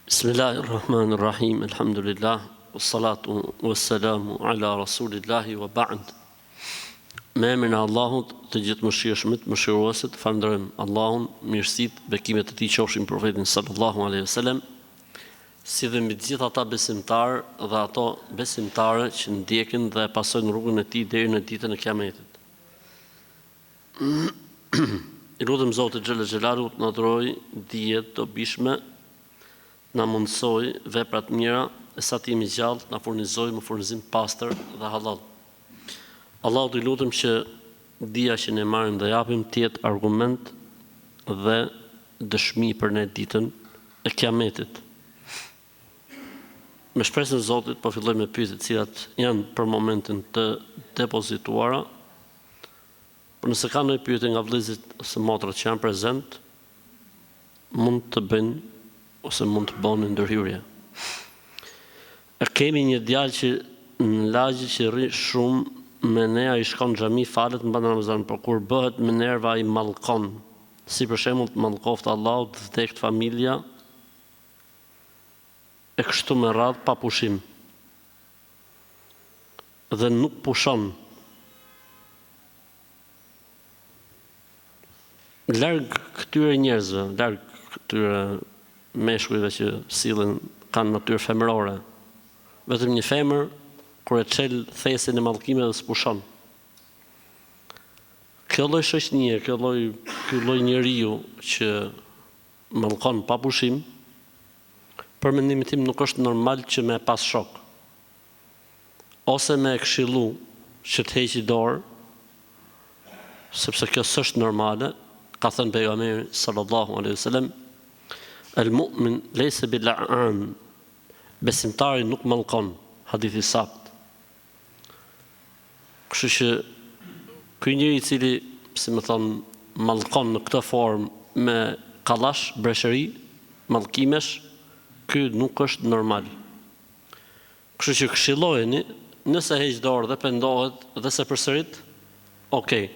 Bismillahirrahmanirrahim, alhamdulillah, wassalatu wassalamu ala rasulillahi wa ba'd. Me emrin e Allahut, të gjithë mëshirshmit, mëshiruesit, falënderojmë Allahun, mirësitë, bekimet e tij qofshin për profetin sallallahu alaihi wasallam, si dhe mbi të gjithë ata besimtarë dhe ato besimtare që ndjekin dhe pasojnë rrugën e tij deri në ditën e Kiametit. I lutem Zotit xhella xhelalu të na dhurojë dije të dobishme, na mundsoj veprat mira, e sa të jemi gjallë, na furnizoj me furnizim pastër dhe halal. Allahu i lutem që dia që ne marrim dhe japim të jetë argument dhe dëshmi për ne ditën e Kiametit. Me shpresën e Zotit po filloj me pyetjet të cilat janë për momentin të depozituara. Por nëse ka ndonjë pyetje nga vëllezërit ose motrat që janë prezent, mund të bëjnë ose mund të bëni ndërhyrje. Kemi një djalë që në lagje që rri shumë me ne, ai shkon në xhami, falet mban Ramazan, por kur bëhet me nerva ai mallkon. Si për shembull të mallkoft Allahu, të vdekt familja e kështu me radhë pa pushim. Dhe nuk pushon. Larg këtyre njerëzve, larg këtyre meshkujve që sillen kanë natyrë femërore. Vetëm një femër kur e çel thesin e mallkimeve s'pushon. Kjo lloj shoqënie, ky lloj njeriu që mallkon pa pushim, për mendimin tim nuk është normal që me pas shok. Ose me këshillu që të heqë dorë, sepse kjo s'është normale, ka thënë pejgamberi sallallahu alaihi wasallam, el-mu'min lejse bil-la'an, besimtari nuk mallkon, hadith i saktë. Kështu që ky njeri i cili, si më thon, mallkon në këtë formë me kallash, breshëri, mallkimesh, ky nuk është normal. Kështu që këshillojeni, nëse heq dorë dhe pendohet dhe se përsërit, okay.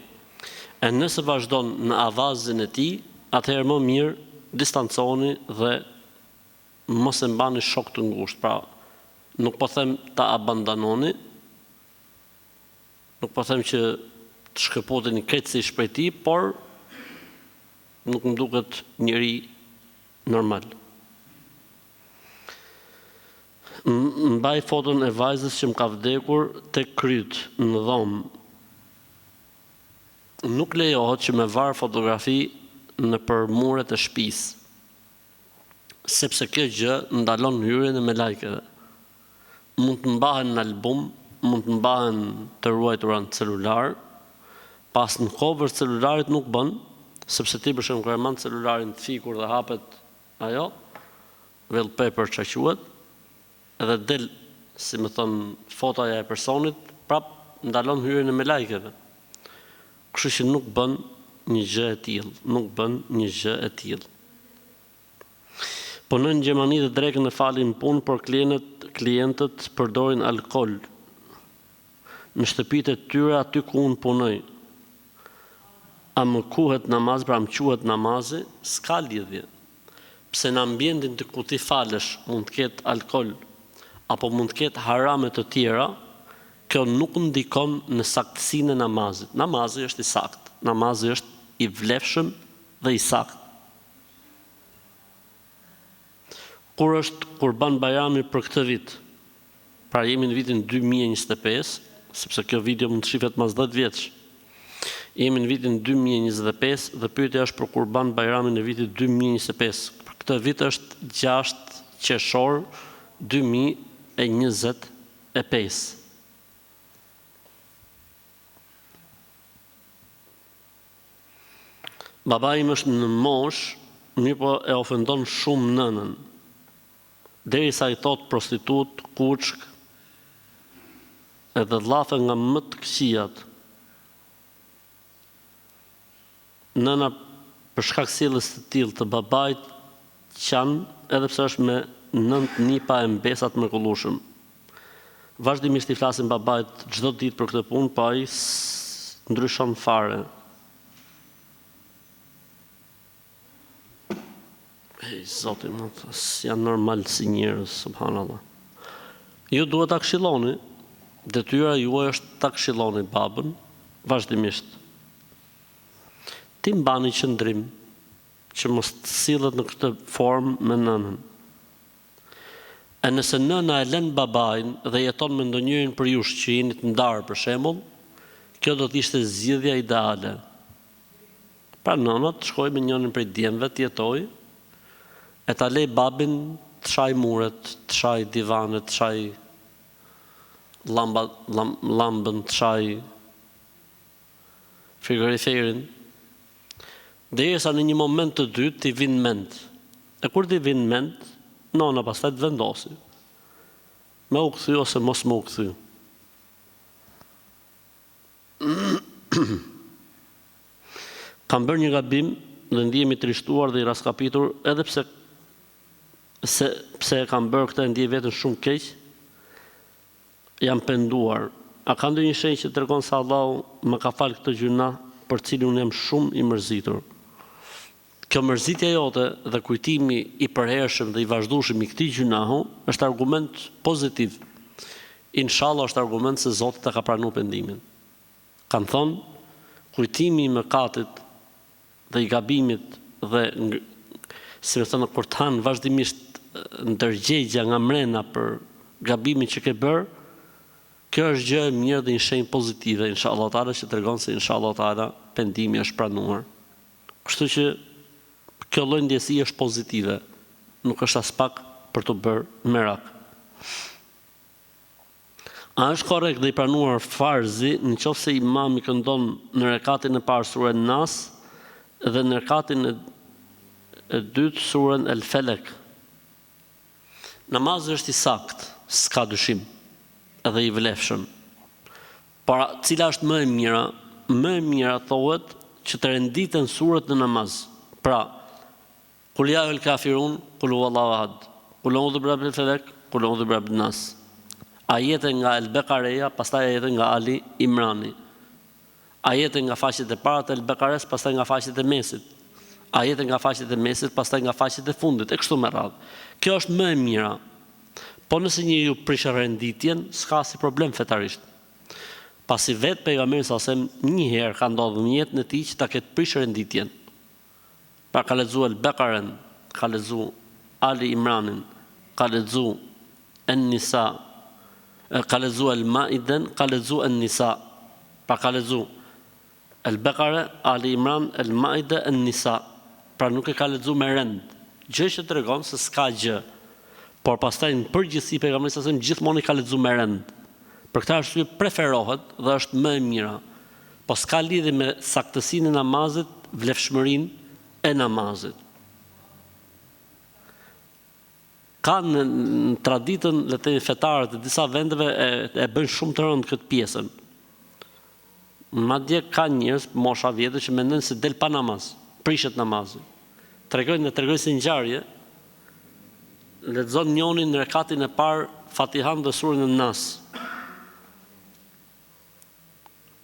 E nëse vazhdon në avazin e tij, atëherë më mirë distanconi dhe mos e mbani shok të ngushtë. Pra, nuk po them ta abandononi, nuk po them që të shkëputeni krejtësisht prej tij, por nuk më duket njëri normal. Mbaj foton e vajzës që më ka vdekur tek kryt në dhomë. Nuk lejohet që me varë fotografi në për muret e shtëpisë, sepse kjo gjë ndalon hyrjen e melajkeve. Mund të mbahen në album, mund të mbahen të ruajtura në celular, pas në cover celularit nuk bën, sepse ti për shembull kur e mban celularin të fikur dhe hapet ajo, wallpaper çka quhet, edhe del, si më thon, fotoja e personit, prap ndalon hyrjen e melajkeve. Kështu që nuk bën një gjë e tillë, nuk bën një gjë e tillë. Punojnë në Gjermani dhe drekën e falin punë, por klientët përdorin alkool në shtëpitë e tyre aty ku unë punoj. A më kuhet namaz, pra më quhet namazi, s'ka lidhje. Pse në ambientin të ku ti falesh mund të ketë alkool, apo mund të ketë harame të tjera, kjo nuk ndikon në saktësinë e namazit. Namazi është i saktë, namazi është i vlefshëm dhe i saktë. Kur është Kurban Bajrami për këtë vit? Pra jemi në vitin 2025, sepse kjo video mund të shihet mas 10 vjeç. Jemi në vitin 2025 dhe pyetja është për Kurban Bajramin në vitin 2025. Këtë vit është 6 qershor 2025. Baba im është në mosh, mirë po e ofendon shumë nënën. Derisa i thot prostitut, kuçk, edhe llafe nga më të këqijat. Nëna për shkak sjelljes së tillë të babait qan, edhe pse është me 9 nipa e mbesat mrekullueshëm. Vazhdimisht i flasin babait çdo ditë për këtë punë, pa ai ndryshon fare. Zoti, janë normal si njerëz, subhanallah. Ju duhet ta këshilloni, detyra juaj është ta këshilloni babën vazhdimisht. Ti mbani qëndrim që mos të sillet në këtë formë me nënën. E nëse nëna e lën babain dhe jeton me ndonjërin për ju që jeni të ndarë për shembull, kjo do të ishte zgjidhja ideale. Pra nëna të shkojë me njërin prej djemve të jetojë, e ta lej babin të shaj muret, të shaj divanet, të shaj lambën, të shaj frigoriferin, derisa në një moment të dytë t'i vinë mend. E kur t'i vinë mend, nona pastaj të vendosi. Me u kthy ose mos me u kthy. Kam bërë një gabim dhe ndihemi të trishtuar dhe i raskapitur, edhe pse kam bërë këtë ndjej veten shumë keq, jam penduar. A ka ndonjë shenjë që tregon se Allahu më ka falë këtë gjuna për cilin unë jam shumë i mërzitur? Kjo mërzitja jote dhe kujtimi i përhershëm dhe i vazhdueshëm i këtij gjunahu është argument pozitiv. Inshallah është argument se Zoti ta ka pranuar pendimin. Kan thonë, kujtimi i mëkatit dhe i gabimit dhe si më thënë kur të hanë vazhdimisht ndërgjegja nga mrena për gabimin që ke bërë, kjo është gjë e mirë dhe një shenjë pozitive, inshallah taala, që tregon se inshallah taala pendimi është pranuar. Kështu që kjo lloj ndjesie është pozitive, nuk është as pak për të bërë merak. A është korrekt dhe i pranuar farzi nëse imami këndon në rekatin e parë surën Nas dhe në rekatin e dytë surën El Felek? Namazi është i saktë, s'ka dyshim, edhe i vlefshëm. Por cila është më e mira? Më e mira thohet që të renditen surët në namaz. Pra, Kul ya el kafirun, kul huwallahu ahad. Kul a'udhu birabbil falaq, kul a'udhu birabbin nas. Ajete nga El Bekareja, pastaj ajete nga Ali Imrani. Ajete nga faqet e para të El Bekares, pastaj nga faqet e mesit. Ajete nga faqet e mesit, pastaj nga faqet e fundit, e kështu me radhë. Kjo është më e mira. Po nëse njeriu prish renditjen, s'ka si problem fetarisht. Pasi vetë pejgamberi sa sem një herë ka ndodhur në jetën e tij që ta ketë prish renditjen. Pra ka lexuar El-Bekaren, ka lexuar Ali Imranin, ka lexuar En-Nisa, ka lexuar El-Maiden, ka lexuar En-Nisa. Pra ka lexuar El-Bekare, Ali Imran, El-Maide, En-Nisa. Pra nuk e ka lexuar me rend. Gjë që tregon se s'ka gjë. Por pastaj në përgjithësi pejgamberi sa sem gjithmonë i ka lexuar me rend. Për këtë arsye preferohet dhe është më e mira. Po s'ka lidhje me saktësinë e namazit, vlefshmërinë e namazit. Ka në traditën, le të themi, fetare të disa vendeve e bëjnë shumë të rëndë këtë pjesën. Madje ka njerëz mosha vjetër që mendojnë se del pa namaz, prishet namazi. Tregojnë si ngjarje, lexon njëri në rekatin e parë Fatihan dhe surën Nas.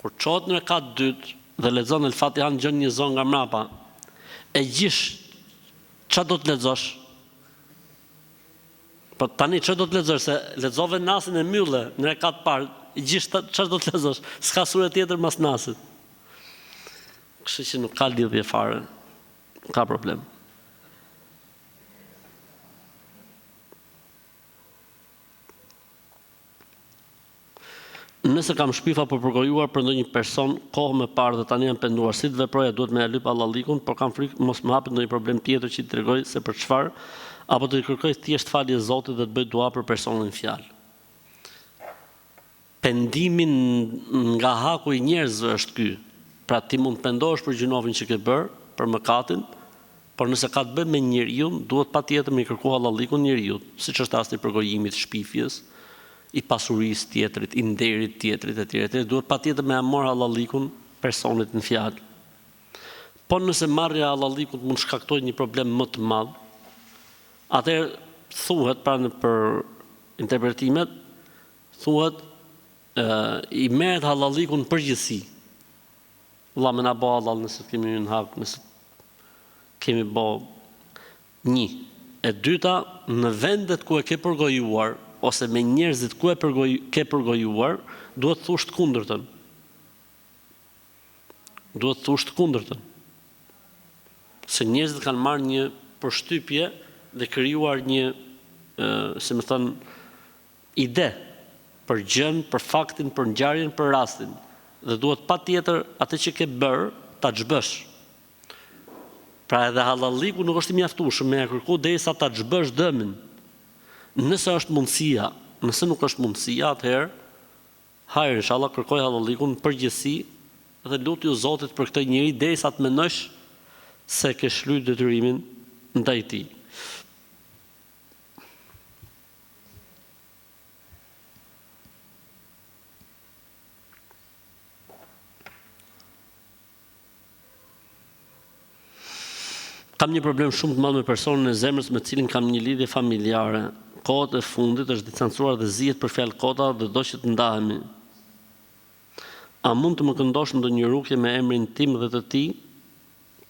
Kur çohet në rekat dytë dhe lexon El Fatihan, gjon një zonë nga mrapa, e gjish, ç'a do të lexosh? Po tani ç'a do të lexosh, se lexove Nasin e mylle në rekat parë, e gjish ç'a do të lexosh? S'ka sure tjetër mas Nasit. Kështu që nuk ka lidhje fare. Ka problem. Nëse kam shpifa për përgojuar për ndonjë person kohë më parë dhe tani jam penduar si të veproja, duhet me ja lyp Allahlikun, por kam frikë mos më hapet ndonjë problem tjetër që i tregoj se për çfarë, apo të kërkoj thjesht falje Zotit dhe të bëj dua për personin fjalë. Pendimin nga haku i njerëzve është ky. Pra ti mund të pendohesh për gjunovin që ke bërë, për mëkatin, por nëse ka të bëjë me njeriu, duhet patjetër me kërkuar Allahlikun njeriu, siç është rasti i përgojimit, shpifjes, i pasurisë tjetrit, i nderit tjetrit etj. Duhet patjetër me amor Allahlikun personit në fjalë. Po nëse marrja Allahlikut mund shkaktojë një problem më të madh, atëherë thuhet pra në për interpretimet, thuhet i merret Allahlikun në përgjithësi. Allah më na bëj Allah nëse kemi në hak, nëse kemi bë Një. E dyta, në vendet ku e ke përgojuar, ose me njerëzit ku ke përgojuar, duhet thush të kundërtën. Duhet thush të kundërtën. Se njerëzit kanë marrë një përshtypje dhe krijuar një, si më thënë, ide për gjën, për faktin, për ngjarjen, për rastin. Dhe duhet patjetër atë që ke bërë ta xhbësh. Pra edhe hallalliku nuk është i mjaftueshëm me kërku derisa ta xhbësh dëmin. Nëse është mundësia, nëse nuk është mundësia, atëherë hajër inshallah kërkoj hallallikun në përgjithësi dhe lutju Zotit për këtë njeri derisa të mendosh se ke shlyr detyrimin ndaj tij. Kam një problem shumë të madh me personin e zemrës me cilin kam një lidhje familjare. Kohët e fundit është distancuar dhe zihet për fjalë kota dhe do që të ndahemi. A mund të më këndosh ndonjë rukje me emrin tim dhe të tij?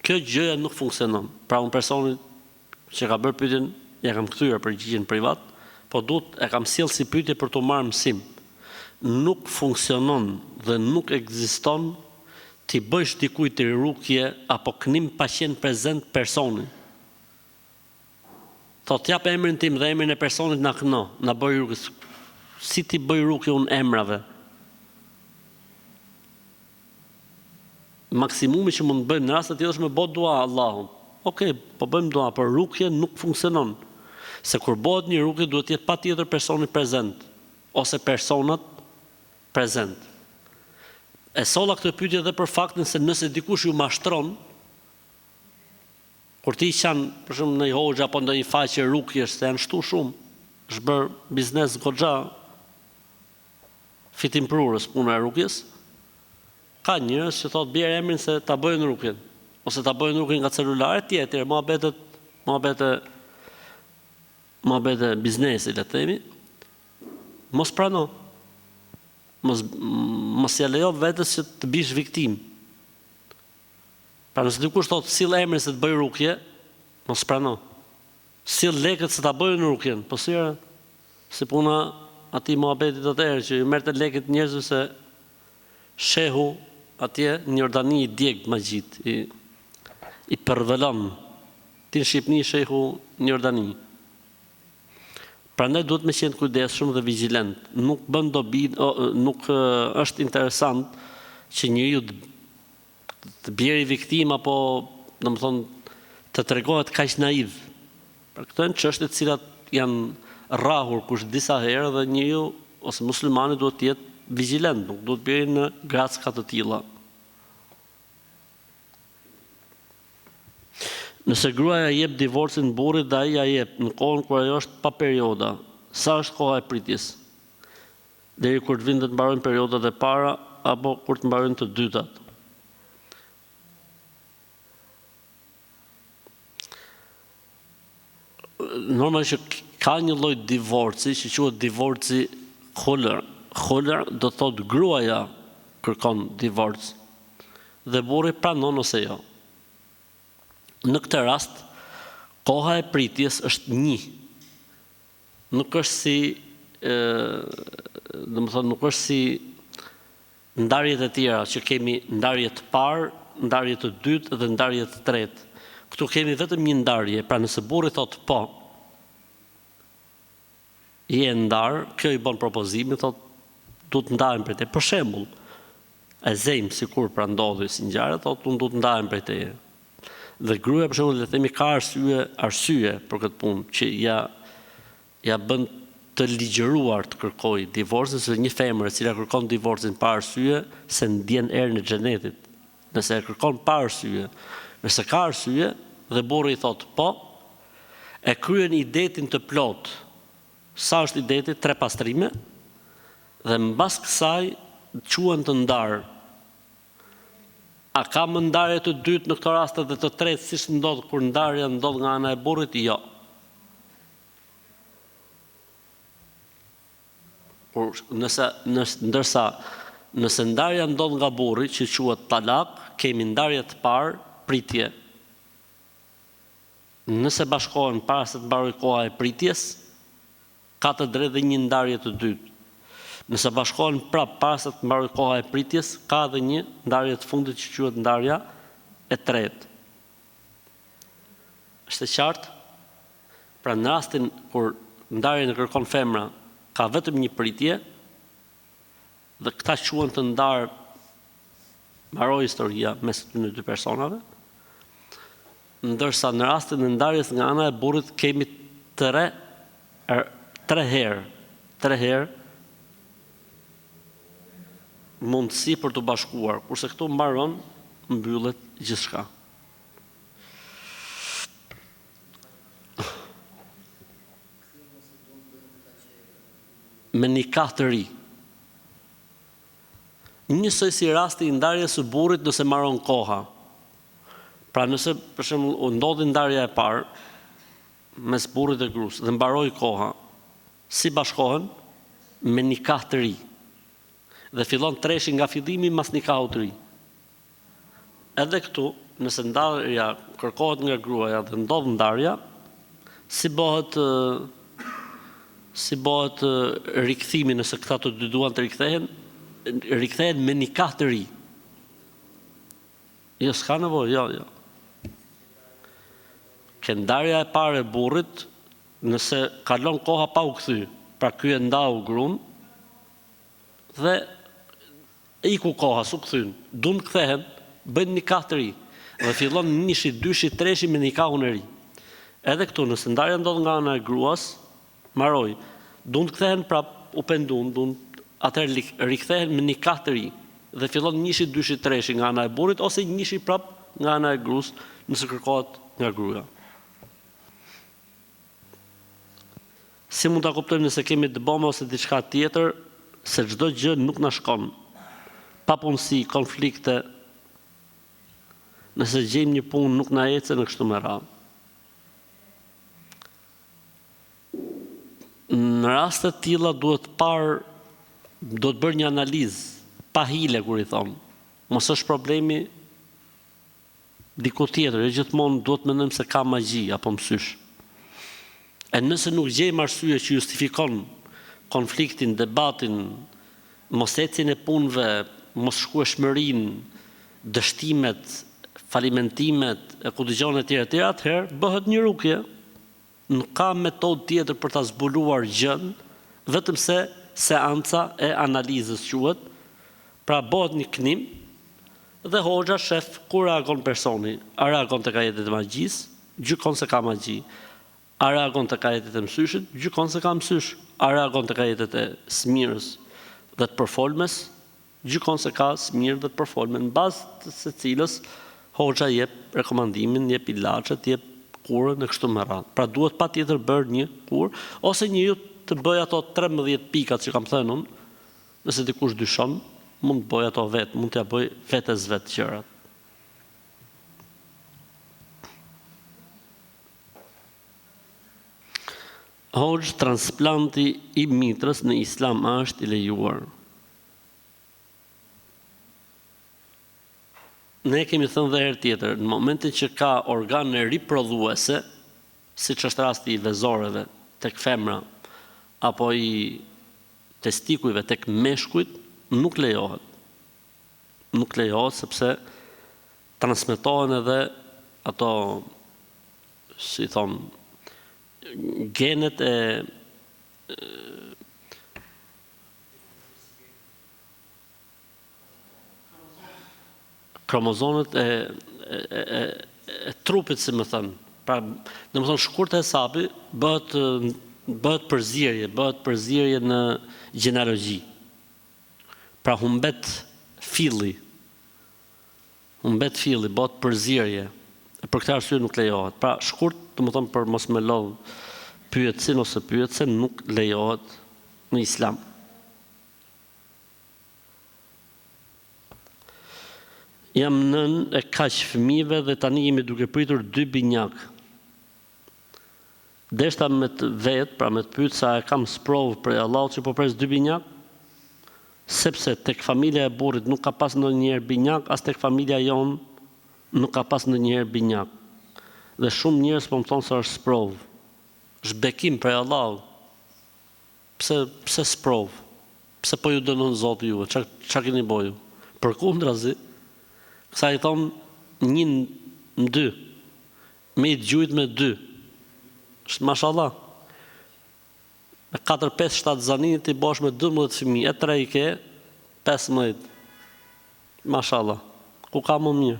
Kjo gjëja nuk funksionon. Pra unë personit që ka bërë pyetjen, ja kam kthyer përgjigjen privat, po e kam sjell si pyetje për të marrë mësim. Nuk funksionon dhe nuk ekziston ti bësh dikujt të rukje apo kënim pa qenë prezent personi. Thot jap emrin tim dhe emrin e personit na këno, na bëj rukje. Si ti bëj rukje unë emrave? Maksimumi që mund të bëjmë në rast të tillë është me bë dua Allahun. Okej, po bëjmë dua, por rukje nuk funksionon. Se kur bëhet një rukje duhet të jetë patjetër personi prezent ose personat prezent. E solla këtë pyetje edhe për faktin se nëse dikush ju mashtron, kur ti qanë, për shumë në i hoxha apo ndonjë faqe rukjesh, se janë shtu shumë, është bërë biznes goxha, fitim prurës puna e rukjes, ka njerëz që thotë bjerë emrin se ta bëjnë rukjen, ose ta bëjnë rukjen nga celulare tjetër, muhabete biznesi, le të themi, mos prano. Mos ja lejo vetes që të bish viktim. Pra nëse dikush thotë sill emrin se të bëj rukje, mos prano. Sill lekët se ta bëjnë rukjen, po si puna atij muhabetit atëherë që i merrte lekët njerëzve se shehu atje në Jordani i djeg magjit, i përvelon. Ti në Shqipëni shehu në Jordani. Prandaj duhet me qenë kujdesshëm dhe vigjilent. Nuk bën dobi, nuk është interesant që njeriu të bjerë viktim apo, domethënë, të tregohet kaq naiv. Për këto janë çështje të cilat janë rrahur kush disa herë dhe njeriu ose muslimani duhet të jetë vigjilent, nuk duhet bjerë në gracka të tilla. Nëse gruaja jep divorcin burrit dhe ai ja jep në kohën kur ajo është pa perioda, sa është koha e pritjes? Deri kur të vinë të mbarojnë periodat e para apo kur të mbarojnë të dytat? Normalisht që ka një lloj divorci që quhet divorci khulr. Khulr do thotë gruaja kërkon divorc dhe burri pranon ose jo. Në këtë rast, koha e pritjes është 1. Nuk është si, nuk është si ndarjet e tjera, që kemi ndarje të parë, ndarje të dytë dhe ndarje të tretë. Këtu kemi vetëm një ndarje, pra nëse burri thotë po, je ndarë, kjo i bën propozimin, thotë du të ndahem prej teje. Për shembull, e zejmë sikur pra ndodhi si ngjarje, thotë unë du të ndahem prej teje. Dhe gruaja për shembull le të themi ka arsye për këtë punë që ja bën të ligjëruar të kërkojë divorcin, se një femër e cila kërkon divorcin pa arsye se ndjen erën e xhenetit. Nëse e kërkon pa arsye, nëse ka arsye dhe burri i thotë po, e kryen idetin të plot. Sa është ideti? 3 pastrime dhe mbas kësaj quhen të ndarë. A ka më ndarje të dytë në këto raste dhe të tretë siç ndodh kur ndarja ndodh nga ana e burrit? Jo. Ndërsa nëse ndarja ndodh nga burri, që quhet talak, kemi ndarje të parë, pritje. nëse bashkohen para se të mbarojë koha e pritjes, ka të drejtë dhe një ndarje të dytë. Nëse bashkohen prapë para se të mbarojë koha e pritjes, ka edhe një ndarje të fundit që quhet ndarja e tretë. Është e qartë? Pra në rastin kur ndarjen e kërkon femra, ka vetëm një pritje, dhe këta quhen të ndarë, mbaroi historia mes të dy personave, ndërsa në rastin e ndarjes nga ana e burrit kemi tre herë mundësi për të bashkuar, kurse këtu mbaron mbyllet gjithçka. Me nikah të ri. Njësoj si rasti i ndarjes së burrit nëse mbaron koha. Pra nëse për shembull ndodhi ndarja e parë mes burrit dhe gruas dhe mbaroi koha, si bashkohen? Me nikah të ri. Dhe fillon treshi nga fillimi mas nikahut të ri. Edhe këtu, nëse ndarja kërkohet nga gruaja dhe ndodh ndarja, si bëhet rikthimi nëse këta të dy duan të rikthehen me nikah të ri. Jo, s'ka nevojë, jo. Ke ndarja e parë e burrit, nëse kalon koha pa u kthy, pra ky e ndau gruan dhe iku koha, s'u kthyn, duan kthehen, bëjnë nikah të ri dhe fillon nishi, dyshi, treshi me nikahun e ri. Edhe këtu, nëse ndarja ndodh nga ana e gruas, mbaroi, duan kthehen prap, u pendun, atëherë rikthehen me nikah të ri dhe fillon nishi, dyshi, treshi nga ana e burrit ose nishi prap nga ana e gruas nëse kërkohet nga gruaja. Si mund ta kuptojmë nëse kemi dëbome ose diçka tjetër, se çdo gjë nuk na shkon. Papunësi, konflikte, nëse gjejmë një punë nuk na ecë në kështu me radhë. Në raste të tilla duhet bërë një analizë, pa hile kur i thon. Mos është problemi diku tjetër, gjithmonë duhet mendojmë se ka magji apo mësysh. E nëse nuk gjejmë arsye që justifikon konfliktin, debatin, mos ecjen e punëve, mos shkueshmërinë, dështimet, falimentimet, e ku dëgjon e tjera, atëherë bëhet një rukje. Nuk ka metodë tjetër për ta zbuluar gjën, vetëm se seanca e analizës quhet, pra bëhet një knim dhe hoxha shef ku reagon personi, a reagon tek ajetet e magjisë, gjykon se ka magji. A reagon tek ajetet e mësyshit, gjykon se ka mësysh. A reagon tek ajetet e smirës dhe të përfolmes, gjykon se ka smirë dhe të përfolme, në bazë të secilës hoxha jep rekomandimin, jep ilaçet, jep kurën e kështu me radhë. Pra duhet patjetër bërë një kurë, ose njeriu të bëj ato 13 pikat që kam thënë unë, nëse dikush dyshon, mund të bëj ato vetë, mund t'ja bëj vetes vetë gjërat. Hoxh, transplanti i mitrës në islam është i lejuar. Ne kemi thënë dhe herë tjetër, në momentin që ka organe riprodhuese, siç është rasti i vezoreve tek femra apo i testikujve tek meshkujt, nuk lejohet. Nuk lejohet sepse transmetohen edhe ato, si thon, genet e kromozonet e trupit, si më thënë. Pra, domethënë shkurt e hesapi bëhet përzierje në gjenealogji. Pra humbet filli, bëhet përzierje. Për këtë arsye nuk lejohet. Pra shkurt, domethënë për mos me lodh pyetsin ose pyetsen, nuk lejohet në islam. Jam nën e kaq fëmijëve dhe tani jemi duke pritur 2 binjak. Deshta me të vetë, pra me të pyet sa e kam sprovë prej Allahut që po pres 2 binjak, sepse tek familja e burrit nuk ka pas ndonjëherë binjak, as tek familja jon nuk ka pas ndonjëherë binjak. Dhe shumë njerëz po më thonë se është sprov. Është bekim prej Allahut. Pse sprov? Pse po ju dënon Zoti juve? Çfarë keni bëju? Përkundrazi, kësa i thonë 1-2, me i gjujt me 2. Është mashallah. Me 4, 5, 7 zaninit i bosh me 12 fëmijë, e 3 i ke, 15. Mashallah. Ku ka më mirë?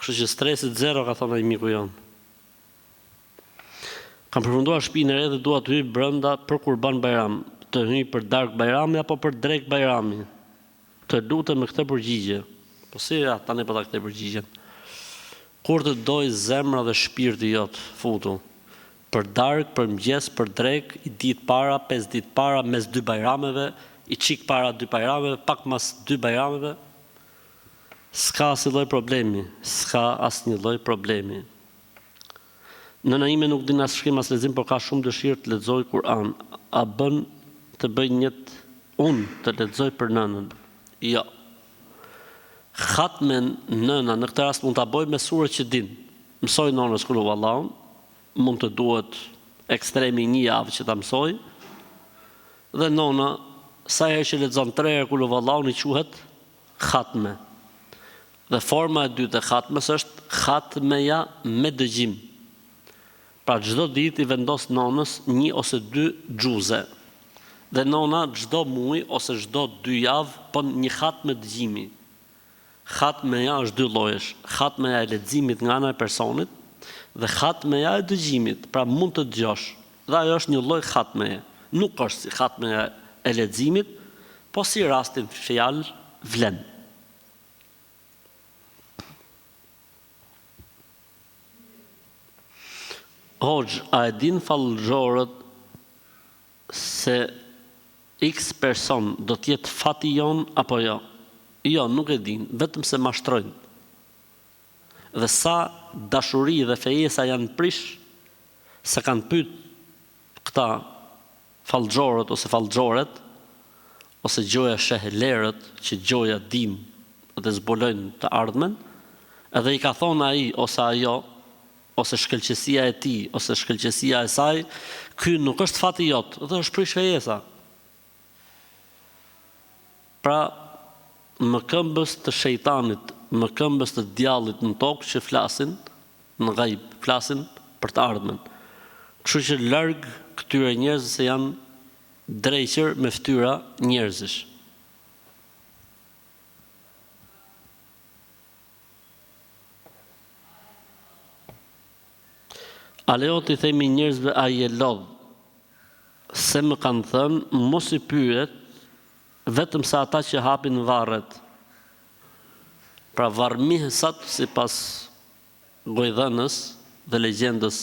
Kështu që stresit zero, ka thonë ai miku jonë. Kam përfunduar shtëpinë e re dhe dua të hyj brenda për Kurban Bajram, të hyj për dark Bajrami apo për drek Bajrami. Të lutem me këtë përgjigje. Po si tani po ta këtë përgjigjen. Kur të doj zemra dhe shpirti jot futu. Për dark, për mëngjes, për drek, i ditë para, 5 ditë para, mes 2 bajrameve, i çik para 2 bajrameve, pak mas 2 bajrameve. S'ka asnjë lloj problemi, s'ka asnjë lloj problemi. Nëna ime nuk din as shkrim as lexim, por ka shumë dëshirë të lexoj Kur'an. A bën të bëj unë të lexoj për nënën? Jo. Khatmen nëna në këtë rast mund ta bëj me surë që din. Mësoj nonës kul huwallahu, mund të duhet ekstremi 1 javë që ta mësoj. Dhe nona sa herë që lexon 3 herë kul huwallahu i quhet khatme. Dhe forma e dytë e khatmes është khatmeja me dëgjim. Pra çdo ditë i vendos nonës 1 ose 2 xhuze. Dhe nona çdo muaj ose çdo 2 javë bën një khatme dëgjimi. Khatmeja është 2 llojesh. Khatmeja e leximit nga ana e personit dhe khatmeja e dëgjimit. Pra mund të dëgjosh. Dhe ajo është një lloj khatmeje. Nuk është si khatmeja e leximit, po si rastin fjalë vlen. Hoxh, a e din fallxorët se X person do t'jetë fati jon apo jo? Jo, nuk e din, vetëm se mashtrojnë. Dhe sa dashuri dhe fejesa janë prish, se kanë pyet këta fallxorët ose fallxoret, ose gjoja shehelerët, që gjoja dim dhe zbulojnë të ardhmen, edhe i ka thonë ai ose ajo, ose shkëlqësia e tij, ose shkëlqësia e saj, ky nuk është fati jot, dhe është prish fejesa. Pra, më këmbës të shejtanit, më këmbës të djallit në tokë që flasin në ghaib, flasin për të ardhmen. Kështu që larg këtyre njerëzve se janë dreqër me fytyra njerëzish. A lejo t'i themi njerëzve a je lodh, se më kanë thënë, mos i pyet, vetëm sa ata që hapin varret. Pra varrmihesat, sipas gojdhënës dhe legjendës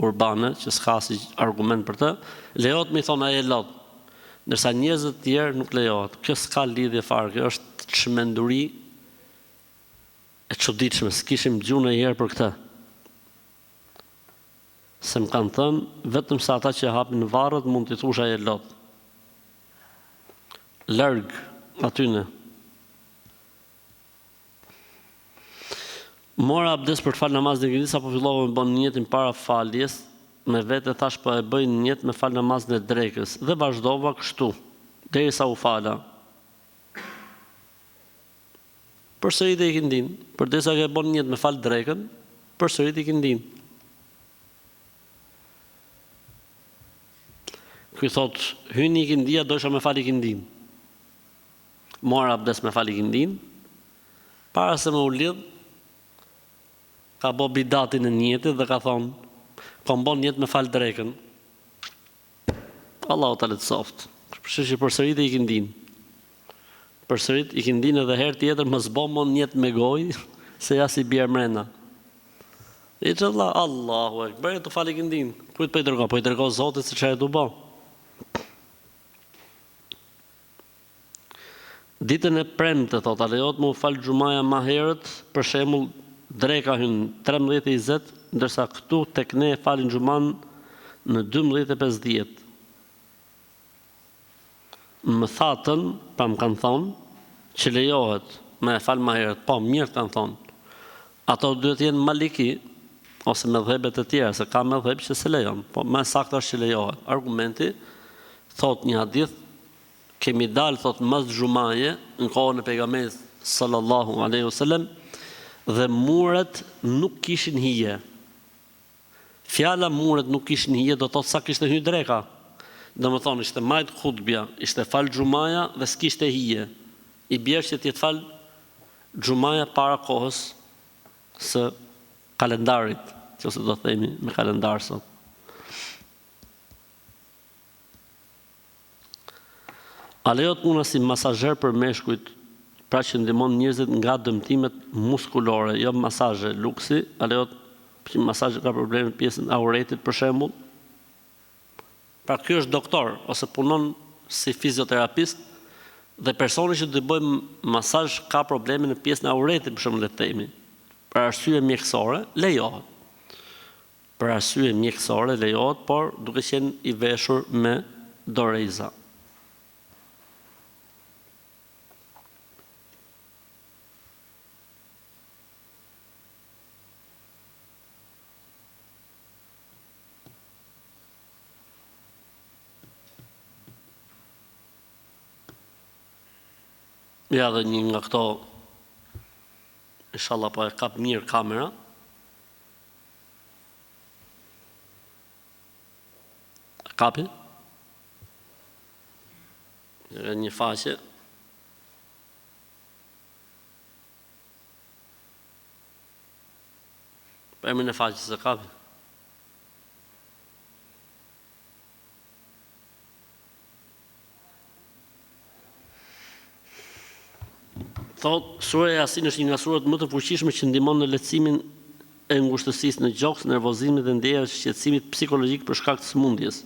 urbane, që s'ka si argument për të, lejohet mi thonë a je lodh. Ndërsa njerëzit tjerë nuk lejohet. Kjo s'ka lidhje fare, kjo është çmenduri e çuditshme, s'kishim gjuhën e herë për këtë. Se më kanë thënë, vetëm sa ata që hapin varret mund t'i thush a je lodh. Larg atyne. Mora abdes për të falë namazin e ikindis apo fillova me bën niyetin para faljes, me vete thash po e bëj niyet me fal namazin e drekës dhe vazhdova kështu derisa u fala. Përsërit e ikindin, përderisa ke bën niyet me fal drekën, përsërit ikindin. Ky thot, hyni ikindia, dojsha me fal ikindin. Mora abdes me fal ikindin, para se më u lidh, ka bo bidatin e niyetit dhe ka thonë, kom bon niyet me fal drekën. Allahu ta letësoft. Që përsërit e ikindin. Përsërit ikindin edhe herë tjetër më zbon mon niyet me gojë, se ja si bjerë mrena. I që Allahu e këbërë të fal ikindin. Kujt po i dërgo? Po i dërgo Zotit se që e du bo. Ditën e premte, thot, a lejohet më fal xhumaja ma herët, për shembull dreka hyn 13:20, ndërsa këtu tek ne falin xhuman në 12:50. Më thatën, pa më kanë thonë, që lejohet me fal ma herët, po mirë kanë thonë. ato duhet jenë maliki, ose me dhebet e tjera, se ka me dheb që se lejon, po me sakta është që lejohet. Argumenti, thot një hadith, kemi dalë, thot, mas xhumaje, në kohën e pejgamberit sallallahu alaihi wasallam, dhe muret nuk kishin hije. Fjala muret nuk kishin hije, do thot sa kishte hyrë dreka. Do më thonë, ishte majt hutbja, ishte fal xhumaja dhe s'kishte hije. I bjerë që t'jetë fal xhumaja para kohës së kalendarit, që se do themi me kalendar sot. A lejohet puna si masazher për meshkujt, pra që ndihmon njerëzit nga dëmtimet muskulore, jo masazhe luksi, a lejohet që masazhi ka probleme në pjesën e auretit për shembull? Pra ky është doktor ose punon si fizioterapist dhe personi që do të bëjë masazh ka probleme në pjesën e auretit për shembull le të themi. Për arsye mjekësore lejohet. Për arsye mjekësore lejohet, por duke qenë i veshur me doreza. Ja dhe një nga këto, inshallah po e kap mirë kamera. Kapi? Një faqe. Për emrin e faqes e kapi. Thot, sura e Yasin është një nga surat më të fuqishme që ndihmon në lehtësimin e ngushtësisë në gjoks, nervozimit dhe ndjenjave të shqetësimit psikologjik për shkak të sëmundjes.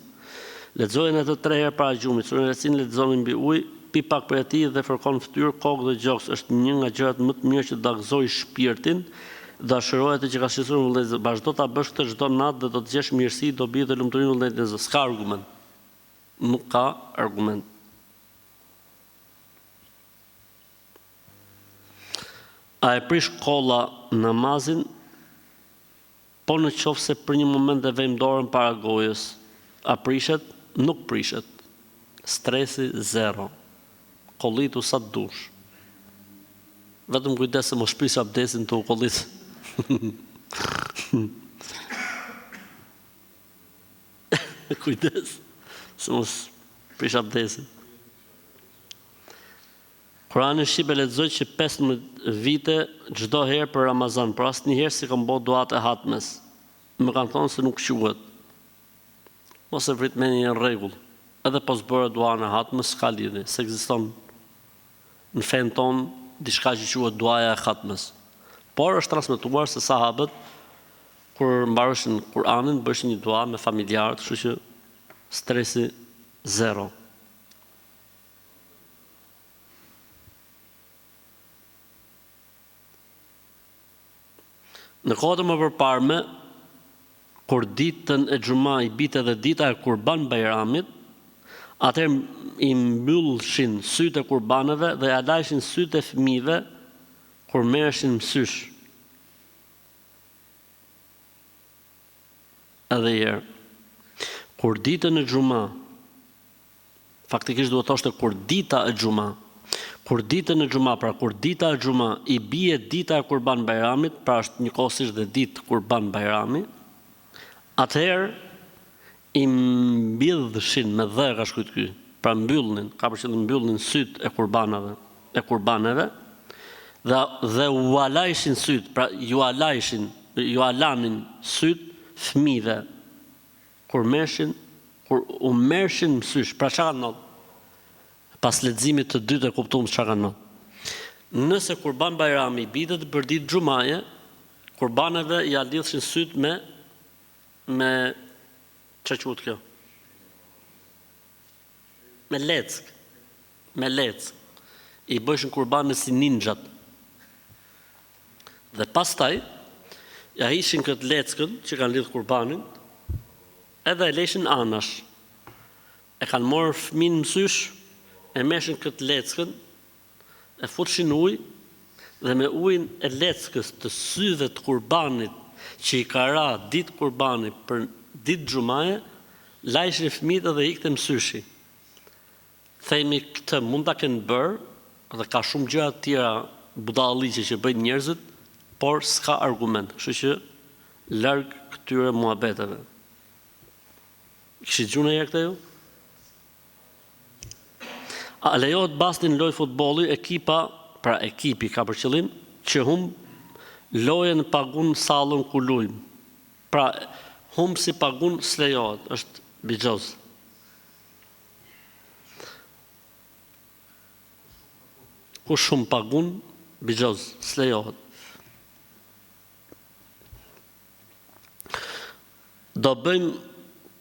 Lexojen ato 3 herë para gjumit. Surën e Yasin lexoni mbi ujë, pi pak për ati dhe fërkon fytyrë, kokë dhe gjoks. Është një nga gjërat më të mira që dagëzoj shpirtin, dashuroj atë që ka shqetësuar vullnetin. Vazhdo ta bësh këtë çdo natë dhe do të gjesh mirësi, dobi dhe lumturinë vullnetin. S'ka argument. Nuk ka argument. A e prish kolla namazin, po në qoftë se për një moment e vejmë dorën para gojës, a prishet? Nuk prishet. Stresi 0. Kollitu sa të dush. Vetëm kujdes se mos prish abdesin të u kollit. Kujdes se mos prish abdesin. Kurani shqipe lexoj që 15 vite çdo herë për Ramazan, por asnjëherë si kam bërë duat e hatmes. Më kanë thonë se nuk quhet. Mos e vrit me një rregull. Edhe po s'bëre dua në hatmes, s'ka lidhje, se ekziston në fen ton diçka që quhet duaja e hatmes. Por është transmetuar se sahabët kur mbaroshin Kur'anin bëshin një dua me familjarët, kështu që stresi 0. Në kohët më përparme, kur ditën e xhuma i bite dhe dita e Kurban Bajramit, atëherë i mbyllshin sytë e kurbanëve dhe ja lajshin sytë e fëmijëve kur merreshin mësysh. Edhe herë, kur ditën e xhuma, faktikisht duhet të thoshte kur dita e xhuma, kur ditën e xhuma, pra kur dita e xhuma i bie dita e Kurban Bajramit, pra është njëkohësisht dhe ditë Kurban Bajrami, atëherë i mbylldhshin me dhë ka shkruajtur ky, pra mbyllnin, ka për qëllim mbyllnin sytë e kurbaneve, dhe u alajshin sytë, pra ju alanin sytë fëmijëve kur u mershin mësysh, pra çka kanë ndodhur? Pas leximit të dytë e kuptuam çka kanë ndodhur. Nëse Kurban Bajrami bitet për ditë xhumaje, kurbaneve ja lidhshin sytë me çfarë quhet kjo? Me leck. I bëshin kurbane si ninjat. Dhe pastaj ja hishin këtë leckën që kanë lidhur kurbanin, edhe e leshin anash. E kanë marrë fëmin mësysh, e meshin këtë leckën, e futshin ujë dhe me ujin e leckës të syve të kurbanit që i ka ra ditë kurbani për ditë xhumaje, lajshin fëmijët dhe ikte mësyshi. Themi këtë mund ta kenë bërë, dhe ka shumë gjëra të tjera budalliqe që bëjnë njerëzit, por s'ka argument. Kështu që larg këtyre muhabeteve. Kishit gjuna herë këtë ju? A lejohet bastin loj futbolli, ekipi ka për qëllim që lojën pagun sallën ku lujmë. Pra, si pagun s'lejohet, është bigjoz. Ku shumë pagun, bigjoz, s'lejohet. Do bëjmë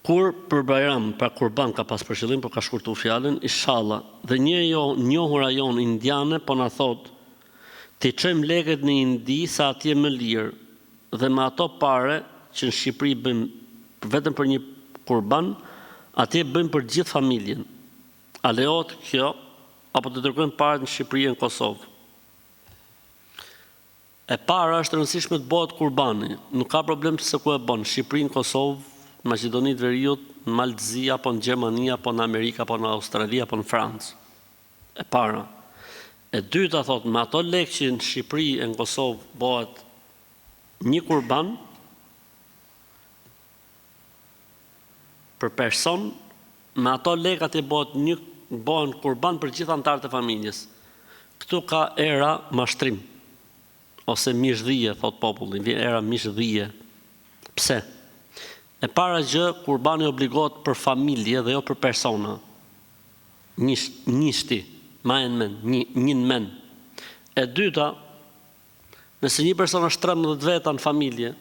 kur për Bajram, pra kurban ka pas për qëllim, por ka shkurtu fjalën, inshallah. Dhe një njohura jon indiane po na thot, ti çojmë lekët në Indi sa atje më lirë, dhe me ato pare që në Shqipëri bëjmë vetëm për një kurban, atje bëjmë për gjithë familjen. A lejohet kjo, apo të dërgojmë parët në Shqipëri e në Kosovë? E para është rëndësishme të bëhet kurbani, nuk ka problem se ku e bën, Shqipëri, në Kosovë, në Maqedoni të Veriut, në Maltëzi, apo në Gjermani, apo në Amerikë, apo në Australi, apo në Francë. E para. E dyta thot, me ato lekë që në Shqipëri e në Kosovë bëhet një kurban për person, me ato lekë atë bëhen kurban për gjithë anëtarët e familjes. Këtu ka era mashtrim, ose mishdhije, thot populli, vjen era mishdhije. Pse? E para gjë, kurbani obligohet për familje dhe jo për persona. Njështi, njën men. E dyta, nëse një person është 13 veta në familje,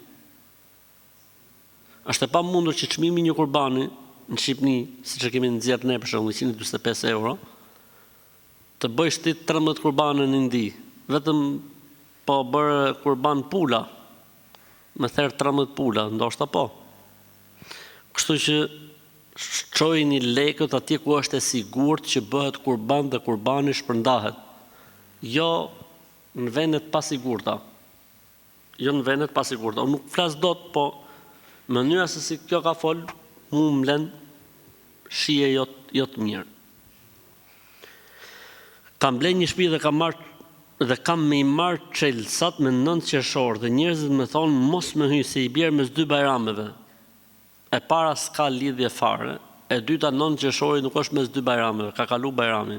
është e pa mundur që çmimi një kurbani në Shqipni, si që kemi nxjerrë ne për shembull 145 euro, të bëjsh ti 13 kurbane në Indi, vetëm po bërë kurban pula, me therë 13 pula, ndoshta po. Kështu që çojini lekët atje ku është e sigurt që bëhet kurban dhe kurbani shpërndahet. Jo në vendet pasigurta. Unë nuk flas dot, po mënyra se si kjo ka fol, mu më len shije jo të mirë. Kam blen një shtëpi dhe kam me i marrë çelësat me 9 qershor dhe njerëzit më thonë mos më hyj se i bjerë mes 2 bajrameve. E para s'ka lidhje fare, e dyta 9 qershori nuk është mes 2 bajrameve, ka kalu bajrami.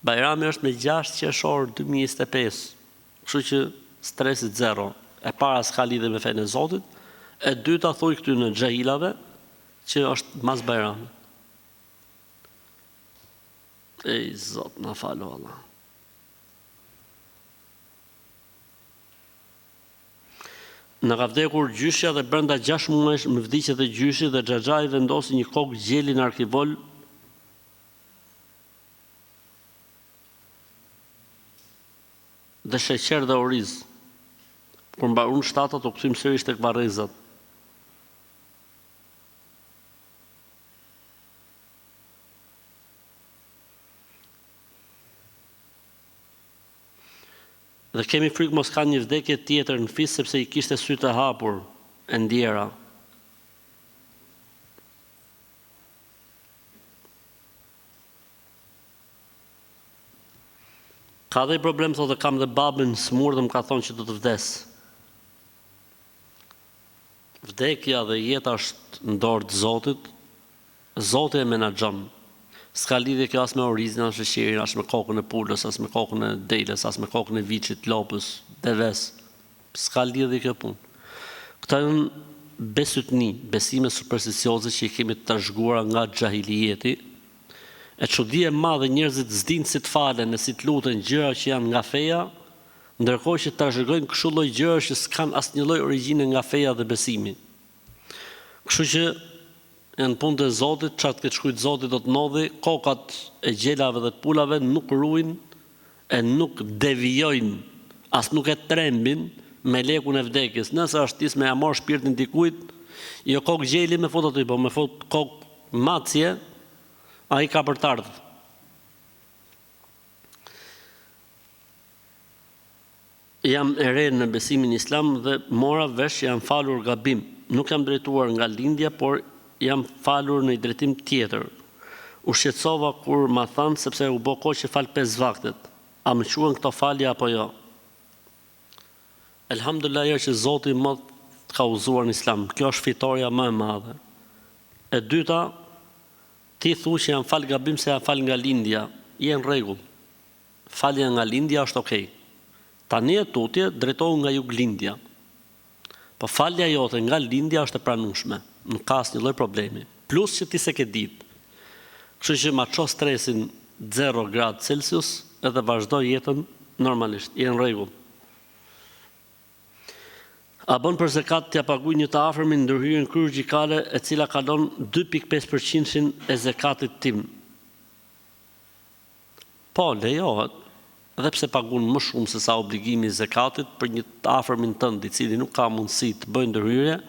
Bajrami është me 6 qershor 2025, kështu që stresit zero. E para s'ka lidhje me fenë e Zotit, e dyta thuj këty në xhahilave që është mas bajrami. Ej, Zot, na falo Allah. Në ka vdekur gjyshja dhe brenda 6 muajsh më vdiqet e gjyshi dhe xhaxhai vendosi një kokë gjeli në arkivol dhe sheqer dhe oriz. Kur mbarun shtatat u kthym sërish tek varrezat. Dhe kemi frikë mos ka një vdekje tjetër në fis sepse i kishte sytë e hapur e ndjera. Ka dhe i problem, thotë, kam dhe babën smur dhe më ka thonë që do të vdes. Vdekja dhe jeta është në dorë të Zotit, Zoti e menaxhon. S'ka lidhje kjo as me orizin, as me sheqerin, as me kokën e pulës, as me kokën e delës, as me kokën e viçit, lopës, deves. S'ka lidhje kjo punë. Këta janë besutni, besime supersticioze që i kemi të trashëguara nga xhahilijeti. E çudi e madhe njerëzit s'dinë si të falen e si të luten gjëra që janë nga feja, ndërkohë që trashëgojnë kështu lloj gjëra që s'kan asnjë lloj origjine nga feja dhe besimi. Kështu që në punë e Zotit, çat këtë shkujt Zotit do të ndodhi, kokat e gjelave dhe të pulave nuk ruajnë e nuk devijojnë, as nuk e trembin me lekun e vdekjes. Nëse është tis me amor shpirtin dikujt, jo kokë gjeli me fut aty, po me fut kokë macje, ai ka për të ardhur. jam e re në besimin islam dhe mora vesh jam falur gabim. Nuk jam drejtuar nga lindja, por jam falur në i drejtim tjetër. U shqetësova kur ma thanë sepse u bë kohë që fal 5 vaktet. A më quhen këto falje apo jo? Elhamdulillah që Zoti më ka udhëzuar në islam. Kjo është fitoria më e madhe. E dyta, ti thu që jam fal gabim se jam fal nga lindja. Je në rregull. Falja nga lindja është okej. Tani e tutje drejtohu nga juglindja. Po falja jote nga lindja është e pranueshme. Nuk ka asnjë lloj problemi. Plus që ti se ke ditë. Kështu që ma ço stresin 0 gradë Celsius edhe vazhdo jetën normalisht. Je në rregull. A bën për zekat t'ja paguaj një të afërmin ndërhyrjen kirurgjikale e cila kalon 2.5% e zekatit tim? Po, lejohet, edhe pse pagun më shumë se sa obligimi i zekatit për një të afërmin tënd i cili nuk ka mundësi të bëjë ndërhyrje,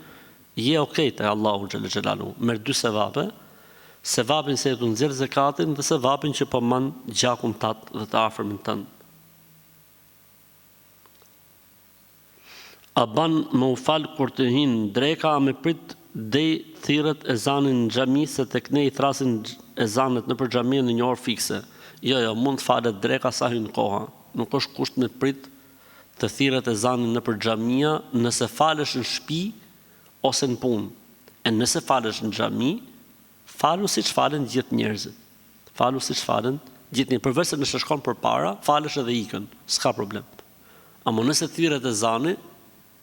je okej te Allahu xhalla xhelalu. Merr 2 sevape, sevapin se tu nxjerr zekatin dhe sevapin që po man gjakun tat dhe të afërmin tënd. A ban më u fal kur të hin dreka, a me prit dej thirret ezanin në xhami se tek ne i thrasin ezanet nëpër xhami në një orë fikse. Jo, mund të falet dreka sa hyn koha. Nuk është kusht me prit të thirret ezanin nëpër xhamia nëse falesh në shtëpi ose në punë. E nëse falesh në xhami, falu siç falen gjithë njerëzit. Falu siç falen gjithë njerëzit. Përveç se nëse shkon përpara, falesh edhe ikën, s'ka problem. Amo nëse thirret ezani,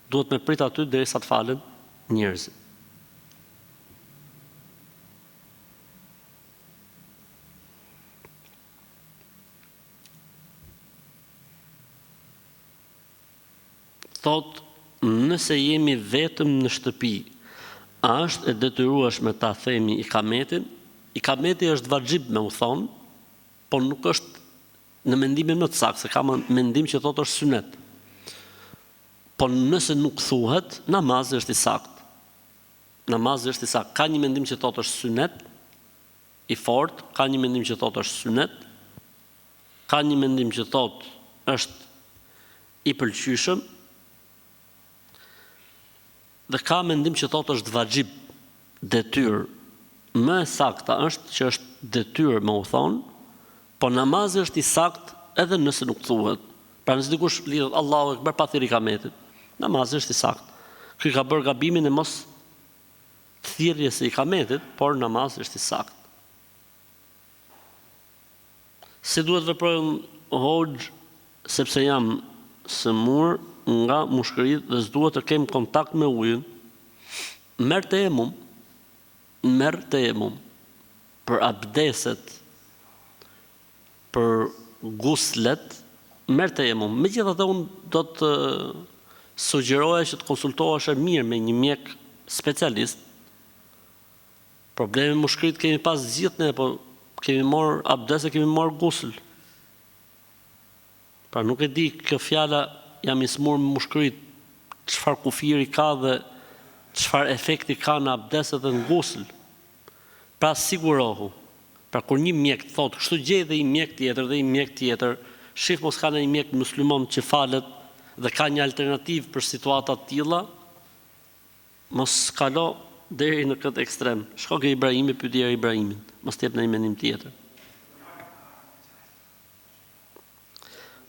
duhet me prit aty derisa të falen njerëzit. Thot, nëse jemi vetëm në shtëpi, a është e detyrueshme ta themi ikametin? Ikameti është vajxhib me u thonë, por nuk është në mendimin më të saktë, se ka mendim që thotë është sunet. Po nëse nuk thuhet, namazi është i saktë. Namazi është i saktë. Ka një mendim që thotë është sunet, i fortë, ka një mendim që thotë është sunet, ka një mendim që thotë është i pëlqyeshëm, dhe ka mendim që thotë është vajxhib, detyrë. Më e sakta është që është detyrë me u thonë, po namazi është i saktë edhe nëse nuk thuhet. Pra nëse dikush lidhet Allahu ekber pa thirrë ikametit, namazi është i saktë. Ky ka bërë gabimin e mos thirrjes së ikametit, por namazi është i saktë. Si duhet veprojmë hoxh, sepse jam sëmur nga mushkërit dhe s'duhet të kem kontakt me ujin, merr tejemum për abdeset, për guslet, merr tejemum. Megjithatë unë do të sugjeroja që të konsultohesh mirë me një mjek specialist. Probleme mushkërit kemi pas gjithë ne, po kemi marr abdes e kemi marr gusl. Pra nuk e di kjo fjala jam i smur me mushkërit, çfarë kufiri ka dhe çfarë efekti ka në abdeset dhe në gusl. Pra sigurohu. Pra kur një mjek thotë, kështu gjej dhe i mjek tjetër, shif mos ka një mjek musliman që falet dhe ka një alternativë për situata të tilla, mos kalo deri në këtë ekstrem. Shko ke Ibrahimi, pyetje Ibrahimin, mos jep në një mendim tjetër.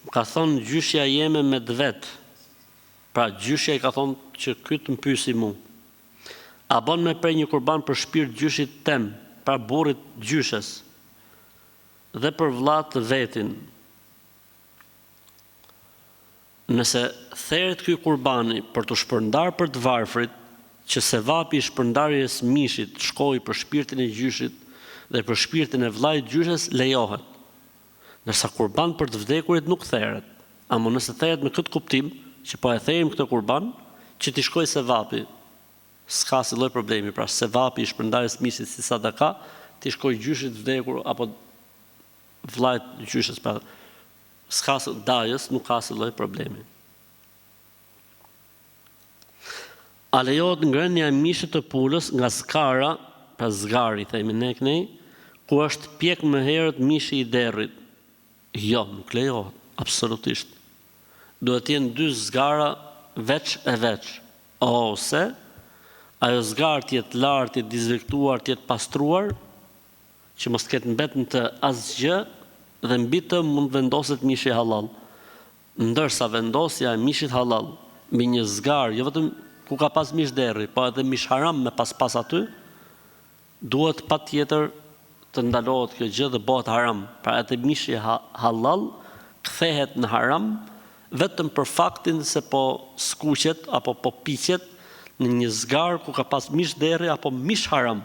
Ka thonë gjyshja jeme me dvet. Pra gjyshja i ka thonë që ky të mpyesi mu. A bën me prej një kurban për shpirt gjyshit tem, pra burrit gjyshes, dhe për vllat të vetin. Nëse theret ky kurbani për të shpërndar për të varfrit, që sevapi i shpërndarjes mishit shkojë për shpirtin e gjyshit dhe për shpirtin e vllait gjyshes, lejohet. Nërsa kurban për të vdekurit nuk theret. Amo nëse theret me këtë kuptim, që po e therim këtë kurban, që t'i shkoj sevapi, s'ka si lloj problemi, pra sevapi i shpërndarjes mishit si sadaka, t'i shkoj gjyshit vdekur apo vllait gjyshes, pra s'ka si dajës, nuk ka si lloj problemi. A lejohet ngrënia e mishit të pulës nga skara, pra zgari, themi ne kënej, ku është pjek më herët mishi i derrit? Jo, nuk lejohet, absolutisht. duhet të jenë 2 zgara veç e veç, ose ajo zgarë të jetë lartë, të jetë dizvektuar, të jetë pastruar, që mos ketë mbetën të asgjë, dhe mbi të mund vendoset mishi halal. Ndërsa vendosja e mishit halal mbi një zgarë, jo vetëm ku ka pas mish derri, po edhe mish haram me pas aty, duhet patjetër të ndalohet kjo gjë dhe bëhet haram. Pra edhe mishi halal kthehet në haram vetëm për faktin se po skuqet apo po piqet në një zgarë ku ka pas mish derri apo mish haram.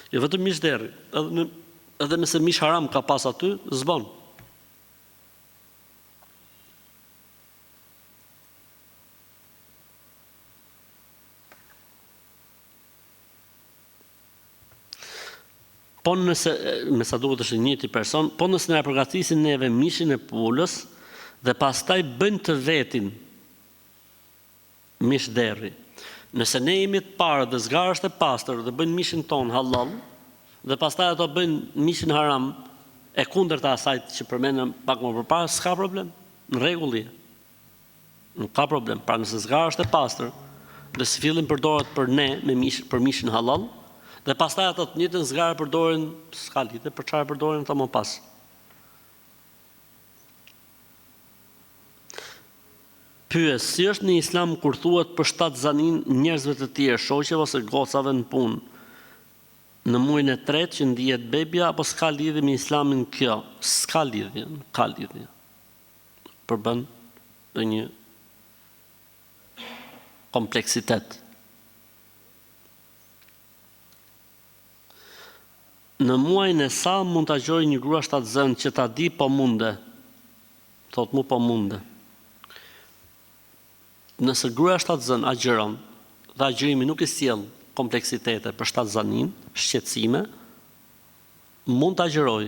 Jo vetëm mish derri, edhe nëse mish haram ka pas aty, zbon. Po nëse, me sa duket është njëti person, po nëse na përgatisin neve mishin e pulës dhe pastaj bëjnë të vetin mish derri. Nëse ne jemi të parë dhe zgara është e pastër dhe bëjnë mishin ton halal, dhe pastaj ato bëjnë mishin haram e kundërta asaj që përmendëm pak më përpara, s'ka problem, në rregull je. Nuk ka problem. Pra nëse zgara është e pastër dhe si fillim përdoret për ne për mishin halal, dhe pastaj ato të njëjtën zgarë përdoren, s'ka lidhje për çfarë përdoren ato më pas. Pyes, si është në Islam kur thuhet për 7 zanin njerëzve të tjerë, shoqeve ose gocave në punë, në muajin e 3 që ndihet bebja, apo s'ka lidhje me Islamin kjo? S'ka lidhje, ka lidhje. Përbën dhe një kompleksitet. Në muajin e sa mund të agjëroj një grua 7 zënë që ta di po munde. Thot mu po munde. Nëse gruaja 7 zënë agjëron, dhe agjërimi nuk i sjell kompleksitete për 7 zanin, shqetësime, mund të agjëroj,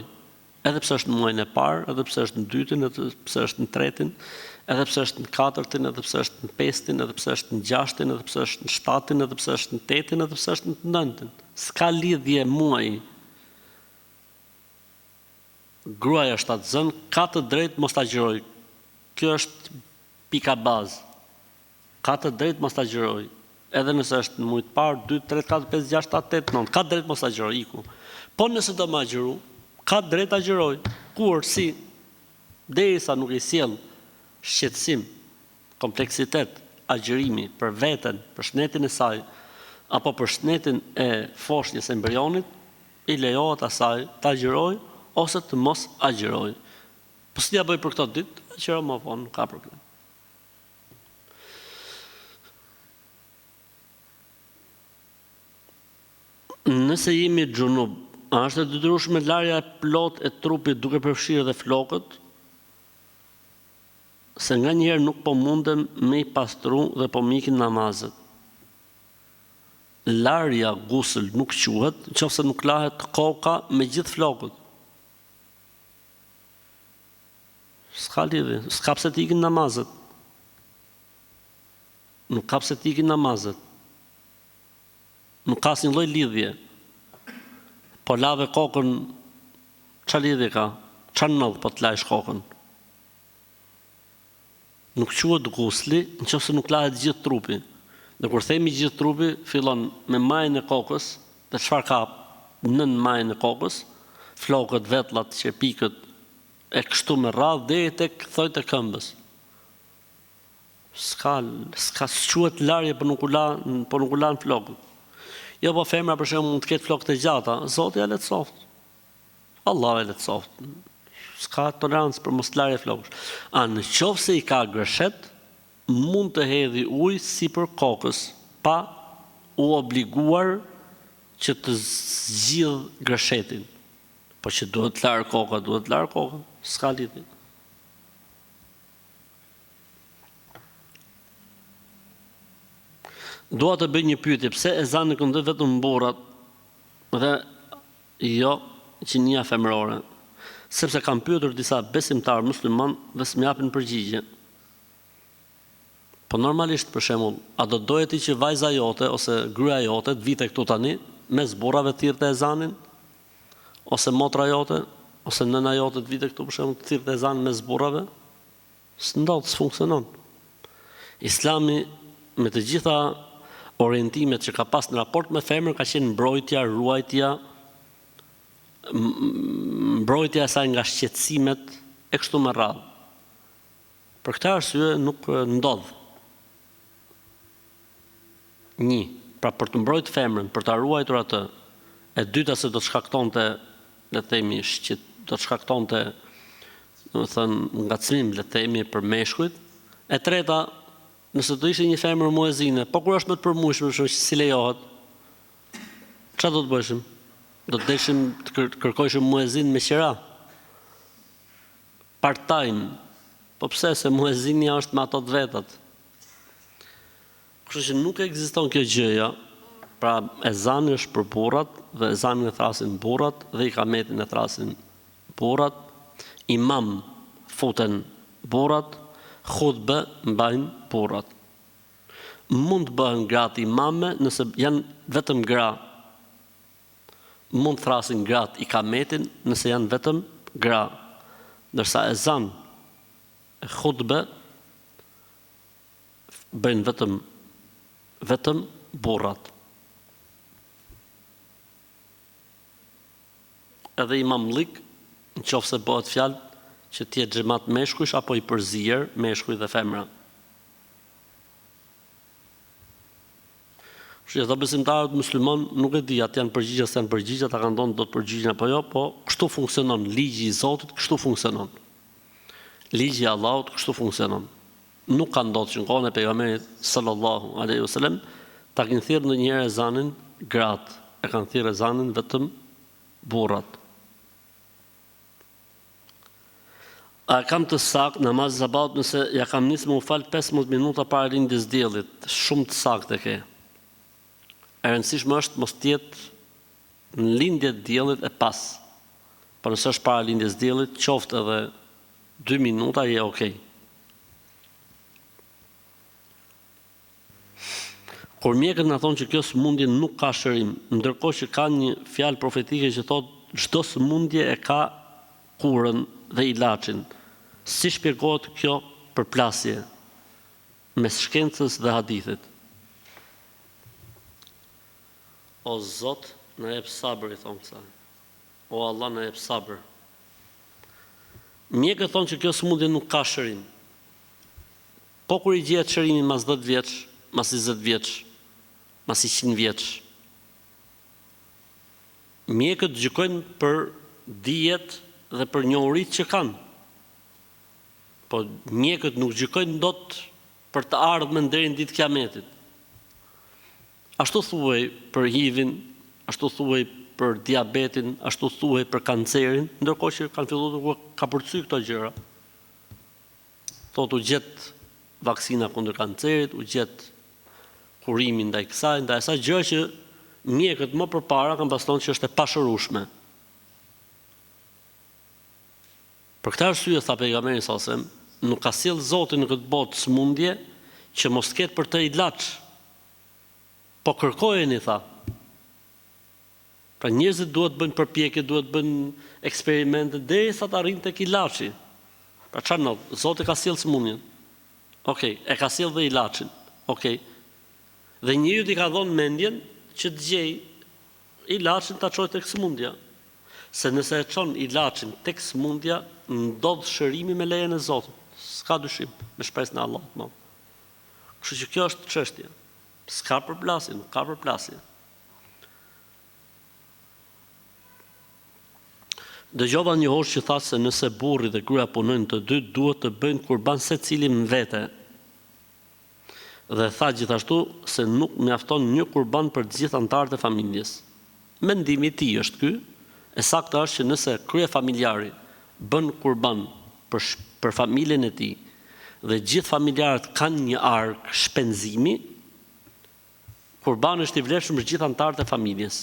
edhe pse është në muajin e parë, edhe pse është në dytin, edhe pse është në tretin, edhe pse është në katërtin, edhe pse është në pestin, edhe pse është në gjashtin, edhe pse është në shtatin, edhe pse është në tetin, edhe pse është në nëntin. S'ka lidhje muaji. Gruaja 7 zënë ka të drejtë mos ta agjëroj. Kjo është pika bazë. Ka të drejtë mos ta agjëroj. Edhe nëse është në muaj të parë, 2, 3, 4, 5, 6, 7, 8, 9, ka drejtë mos ta agjëroj, iku. Po nëse do më agjëru, ka drejtë ta agjëroj. Kur si derisa nuk i sjell shqetësim, kompleksitet, agjërimi për veten, për shnetin e saj, apo për shnetin e foshnjës e embrionit, i lejohet asaj ta agjëroj ose të mos agjëroj. Po si ja bëj për këto ditë, agjëro më vonë, nuk ka problem. Nëse jemi xhunub, a është e detyrueshme larja e plot e trupit duke përfshirë edhe flokët? Se nga njëherë nuk po mundem me i pastru dhe po mikin namazet. Larja gusël nuk quhet, nëse nuk lahet koka me gjithë flokët. S'ka lidhje, s'ka pse të ikin namazet. Nuk ka pse të ikin namazet. Nuk ka asnjë lloj lidhje. Po lave kokën, ç'a lidhje ka? Ç'a ndodh po të lajsh kokën? Nuk quhet gusli nëse nuk lahet gjithë trupi. Dhe kur themi gjithë trupi, fillon me majën e kokës, dhe çfarë ka nën majën e kokës, flokët, vetllat, qepikët, e kështu me radhë deri tek thojt e këmbës. S'ka quhet larje për nuk u lan flokët. Jo, po femra për shembull mund të ketë flokët e gjata, Zoti ja lehtësoft. Allah e lehtësoft. S'ka tolerancë për mos larje flokësh. Në qoftë se i ka gërshet, mund të hedhi ujë sipër kokës, pa u obliguar që të zgjidh gërshetin. Po që duhet larë koka, s'ka lidhje. Dua të bëj një pyetje, pse ezani këndojnë vetëm burrat dhe jo qinia femërore? Sepse kam pyetur disa besimtarë musliman dhe s'më japin përgjigje. Po normalisht, për shembull, a do doje ti që vajza jote ose gruaja jote të vite këtu tani mes burrave të thirrte ezanin? Ose motra jote, ose nëna jote të vite këtu për shembull të thirrte ezanin mes burrave? S'ndodh, s'funksionon. Islami me të gjitha orientimet që ka pas në raport me femrën ka qenë mbrojtja, ruajtja, mbrojtja e saj nga shqetësimet e kështu me radhë. Për këtë arsye nuk ndodh. Një, pra për të mbrojtur femrën, për ta ruajtur atë. E dyta se do të shkaktonte, le të themi, do të shkaktonte, domethënë, ngacmim, le të themi, për meshkujt. E treta, nëse do ishte një femër muezine, po kur është më të përmueshme, që si lejohet, çfarë do të bëjshim? Do të deshim të kërkojshim muezin me qira. Part-time. Po pse, se muezinja është me ato të vetat. Kështu që nuk ekziston kjo gjëja, pra ezani është për burrat dhe ezanin e thrasin burrat dhe ikametin e thrasin burrat, imam futen burrat, khutbe mbajnë burrat. Mund të bëhen gratë imame nëse janë vetëm gra. Mund të thrasin gratë ikametin nëse janë vetëm gra. Ndërsa ezan e khutbe bëjnë vetëm burrat. Edhe imamlik, në qoftë se bëhet fjalë që tjetë xhamat meshkujsh apo i përzier meshkuj dhe femra. Që ato besimtarët musliman nuk e di, atë janë përgjigje se janë përgjigje, ata kanë ndonë do të përgjigjen apo jo, po kështu funksionon ligji i Zotit, kështu funksionon. Ligji i Allahut kështu funksionon. Nuk ka ndodhur që në kohën e pejgamberit sallallahu alaihi wasallam ta kenë thirrë ndonjëherë ezanin gratë, e kanë thirrë ezanin vetëm burrat. A kam të sakt namaz sabat nëse ja kam nisë më u fal 15 minuta para lindjes diellit, shumë të saktë e ke. E rëndësishme është mos tjetë në lindje të diellit e pas. Por nëse është para lindjes diellit, qoftë edhe 2 minuta je okay. Kur mjekët na thonë që kjo sëmundje nuk ka shërim, ndërkohë që ka një fjalë profetike që thotë çdo sëmundje e ka kurën dhe ilaçin. Si shpjegohet kjo përplasje mes shkencës dhe hadithit? O Zot, na jep sabër, i thonë kësaj. O Allah, na jep sabër. Mjekët thonë që kjo sëmundje nuk ka shërim. Po kur i gjehet shërimi mas 10 vjeç, mas 20 vjeç, mas 100 vjeç, mjekët gjykojnë për dijet dhe për njohuritë që kanë. Po mjekët nuk gjykojnë dot për të ardhmen deri në ditë Kiametit. Ashtu thuaj për HIV-in, ashtu thuaj për diabetin, ashtu thuaj për kancerin, ndërkohë që kanë filluar të kapërcy këto gjëra. Thotë u gjet vaksina kundër kancerit, u gjet kurimi ndaj kësaj, ndaj asaj gjë që mjekët më përpara kanë pasur që është e pashërueshme. Për këtë arsye tha pejgamberi sallallahu alajhi wasallam, nuk ka sjell Zoti në këtë botë sëmundje që mos ketë për të ilaç. Po kërkojeni, tha. Pra njerëzit duhet bëjnë përpjekje, duhet bëjnë eksperimente derisa të arrijnë tek ilaçi. Pra çfarë ndodh? Zoti ka sjell sëmundjen. Okej, e ka sjell dhe ilaçin. Okej. Dhe njeriu i ka dhënë mendjen që të gjej ilaçin ta çojë tek sëmundja. Se nëse e çon ilaçin tek sëmundja, ndodh shërimi me lejen e Zotit. S'ka dyshim, me shpresën e Allahut. Kështu që kjo është çështja. S'ka përplasje, nuk ka përplasje. Dëgjova një hoxh që tha se nëse burri dhe gruaja punojnë të dy, duhet të bëjnë kurban secili në vete. Dhe tha gjithashtu se nuk mjafton një kurban për të gjithë anëtarët e familjes. Mendimi i tij është ky, e saktë është që nëse kryefamiljari bën kurban për familjen e tij dhe gjithë familjarët kanë një ark shpenzimi, kurbani është i vlefshëm për gjithë anëtarët e familjes.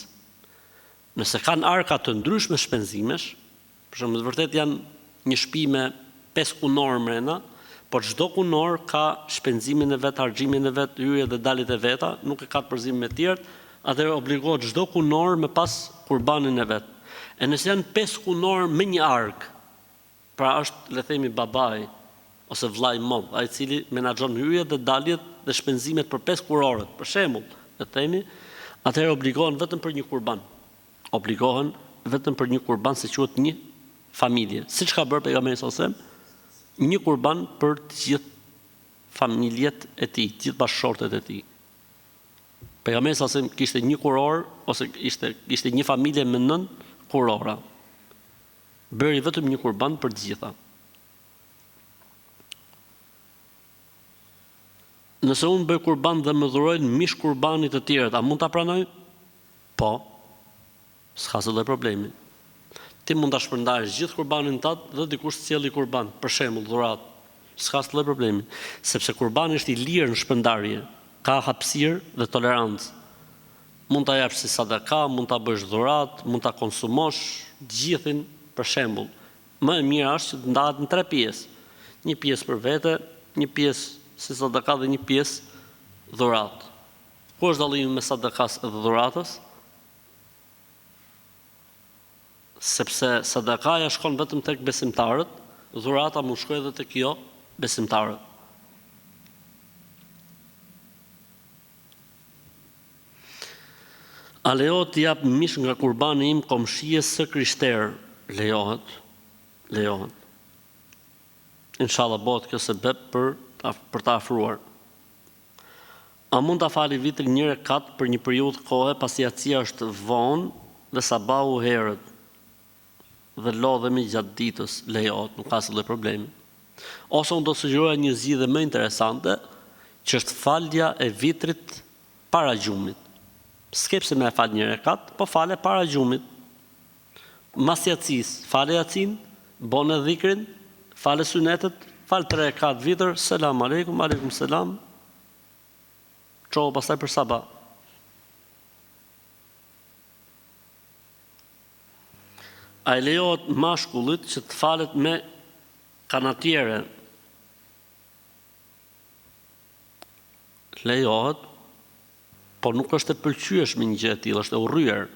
Nëse kanë arka të ndryshme shpenzimesh, për shembull, vërtet janë një shtëpi me 5 kunor mrena, por çdo kunor ka shpenzimin e vet, harxhimin e vet, hyrjet dhe daljet e veta, nuk e ka të përzim me të tjerët, atëherë obligohet çdo kunor me pas kurbanin e vet. E nëse janë 5 kunor me një ark, pra është, le themi, babai ose vllai mod, ai i cili menaxhon hyrjet dhe daljet dhe shpenzimet për 5 kurorët, për shembull, e themi, atëherë obligohen vetëm për një kurban. Obligohen vetëm për një kurban se quhet një familje. Siç ka bërë pejgamberi sallallahu alajhi wasallam, një kurban për të gjithë familjet e tij, të gjithë bashkëshortet e tij. Pejgamberi sallallahu alajhi wasallam kishte një kuror ose ishte një familje me 9 kurora. Bëri vetëm një kurban për të gjitha. Nëse unë bëj kurban dhe më dhurojnë mish kurbanit të tjerët, a mund ta pranoj? Po. S'ka asnjë problemi. Ti mund ta shpërndarësh gjithë kurbanin tat dhe dikush sjellë kurban, për shembull dhuratë. S'ka asnjë problemi, sepse kurbani është i lirë në shpërndarje, ka hapësirë dhe tolerancë. Mund ta japësh si sadaka, mund ta bësh dhuratë, mund ta konsumosh gjithin, për shembull. Më e mirë është që të ndahet në 3 pjesë. Një pjesë për vete, një pjesë si sadaka dhe një pjesë dhuratë. Ku është dallimi mes sadakas dhe dhuratës? Sepse sadakaja shkon vetëm tek besimtarët, dhurata mund shkojë edhe tek jo besimtarët. A lejohet të jap mish nga kurbani im komshies së krishterë? Lejohet. Lejohet. Inshallah bëhet kjo sebeb për ta afruar. A mund ta fali vitrin një rekat për një periudhë kohe pasi acia është vonë dhe sabahu herët dhe lodhemi gjatë ditës? Lejohet, nuk ka asnjë problemi. Ose unë do të sugjeroj një zgjidhje më interesante, që është falja e vitrit para gjumit. S'ke pse më fal një rekat, po fale para gjumit. Mas jacis, fale jacin, bone dhikrin, fale sunetet, fal 3 rekat vitër, selam aleikum, aleikum selam. Çohu pastaj për sabah. A i lejohet mashkullit që të falet me kanatiere? Lejohet, por nuk është e pëlqyeshme një gjë e tillë, është e urryer.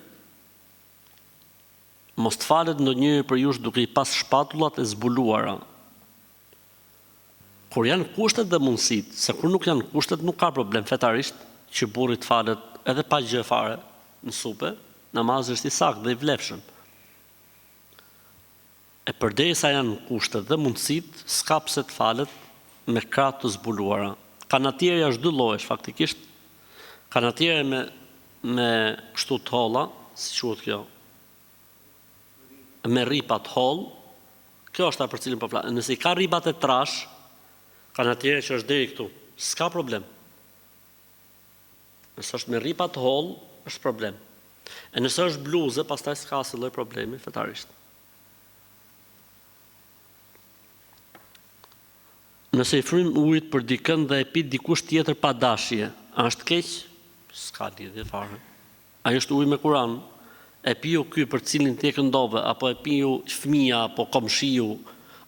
Mos të falet ndonjëri për jush duke i pas shpatullat e zbuluara. Kur janë kushtet dhe mundësit, se kur nuk janë kushtet nuk ka problem fetarisht që burri të falet edhe pa gjë fare në supe, namazi është i saktë dhe i vlefshëm. E përderisa janë kushtet dhe mundësit, s'ka pse të falet me krah të zbuluara. Kanatierja është 2 llojesh faktikisht. Kanatierja me kështu të holla, si quhet kjo? Me rripat holl, kjo është ajo për cilën po flas. Nëse i ka rripat e trash, kanatierja që është deri këtu, s'ka problem. Nëse është me rripat holl, është problem. E nëse është bluzë, pastaj s'ka asnjë lloj problemi fetarisht. Nëse i frym ujit për dikën dhe e pi dikush tjetër pa dashje, a është keq? S'ka lidhje fare. Ai është ujë me Kur'an. E piu ky për cilin ti e këndove, apo e piu fëmia, apo komshiu,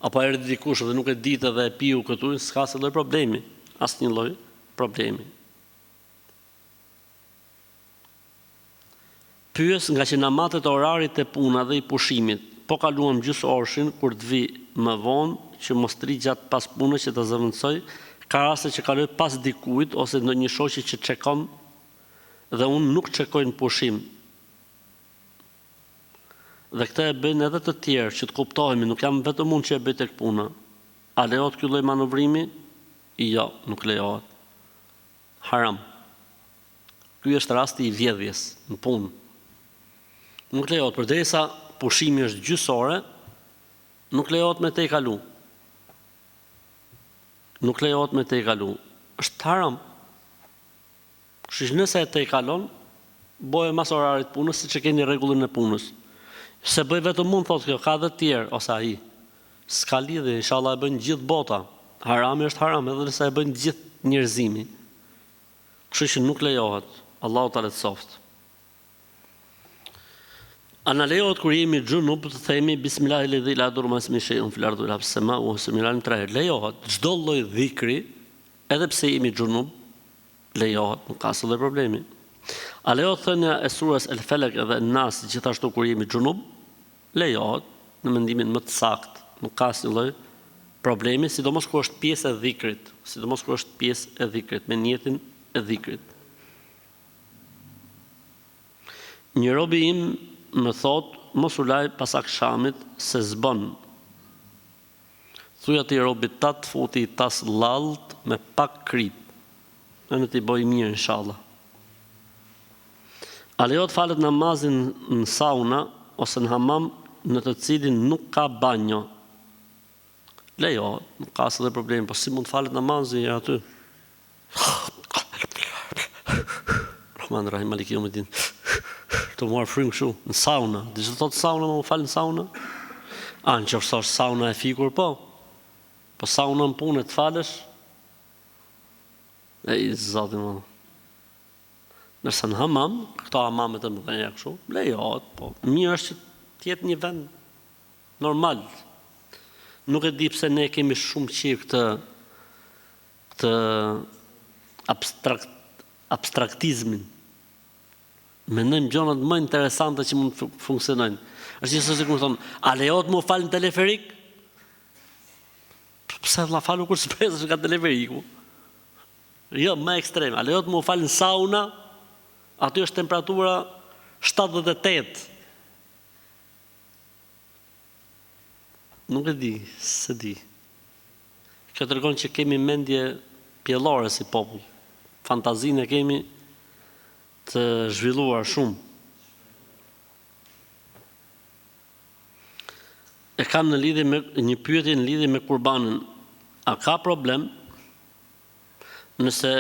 apo erdhi dikush dhe nuk e ditë dhe e piu këtu, s'ka asnjë lloj problemi, asnjë lloj problemi. Pyes nga që na matet orarit e puna dhe i pushimit, po kaluam gjys orshin kur të vi më vonë që mos të ri gjatë pas punës që të zëvendësoj, ka raste që kaloj pas dikujt ose ndonjë shoqi që çekon dhe unë nuk çekoj në pushim. Dhe këtë e bëjnë edhe të tjerë që të kuptohemi, nuk jam vetëm unë që e bëj tek puna. A lejohet ky lloj manovrimi? Jo, nuk lejohet. Haram. Ky është rasti i vjedhjes në punë. Nuk lejohet, përderisa pushimi është gjysore, nuk lejohet me te i kalu. Nuk lejohet me te i kalu. Është haram. Kështu që nëse e te i kalon, boje mas orarit punës, siç e keni rregullin e punës. Se bëj vetëm mund, thotë kjo, ka dhe tjerë, ose ai. S'ka lidhje, inshallah e bëjnë gjithë bota. Harami është haram, edhe nëse e bëjnë gjithë njerëzimi. Kështu që nuk lejohet. Allahu ta lehtësoft. A na lejohet kur jemi xhunub të themi bismillahilladzi la yadurru ma ismihi shay'un fil ardi wala fis samaa'i wa huwa as-sami'ul 'alim? Lejohet. Çdo lloj dhikri, edhe pse jemi xhunub, lejohet, nuk ka asnjë problemi. A lejohet thënia e surës El Felek dhe Nas gjithashtu kur jemi xhunub? Lejohet, në mendimin më të saktë, nuk ka asnjë lloj problemi, sidomos kur është pjesë e dhikrit, me niyetin e dhikrit. Një robi im më thot, mos u laj pas akshamit se zbon. Thuj ati robit tat, futi i tas lalt me pak krip. Në t'i boj mirë, inshallah. A lejohet falet namazin në sauna ose në hamam në të cilin nuk ka banjo? Lejohet, nuk ka asë dhe problemi, po si mund falet namazin aty? Rahman Rahim Maliki Yawmiddin. Të marë frymë kështu, në sauna. Dhe që të thotë sauna, më falë në sauna? Në që është sauna e fikur, po. Po sauna në punë të falesh? I zati më. Nërsa në hamam, këto hamamet e më dhenja kështu, lejohet, po. Mirë është që tjetë një vend normal. Nuk e di pse ne kemi shumë qirë këtë abstraktizmin. Mendojmë gjonat më interesante që mund të funksionojnë. Është gjithë se kur thonë, a lejohet më falë në teleferik? Pse la falu kur s'presë ka teleferiku? Jo, më ekstrem. A lejohet më falë në sauna? Aty është temperatura 78. Nuk e di, se di. Kjo tregon që kemi mendje pjellore si popull. Fantazinë e kemi të zhvilluar shumë. E kam në lidhje me një pyetje në lidhje me kurbanin. A ka problem nëse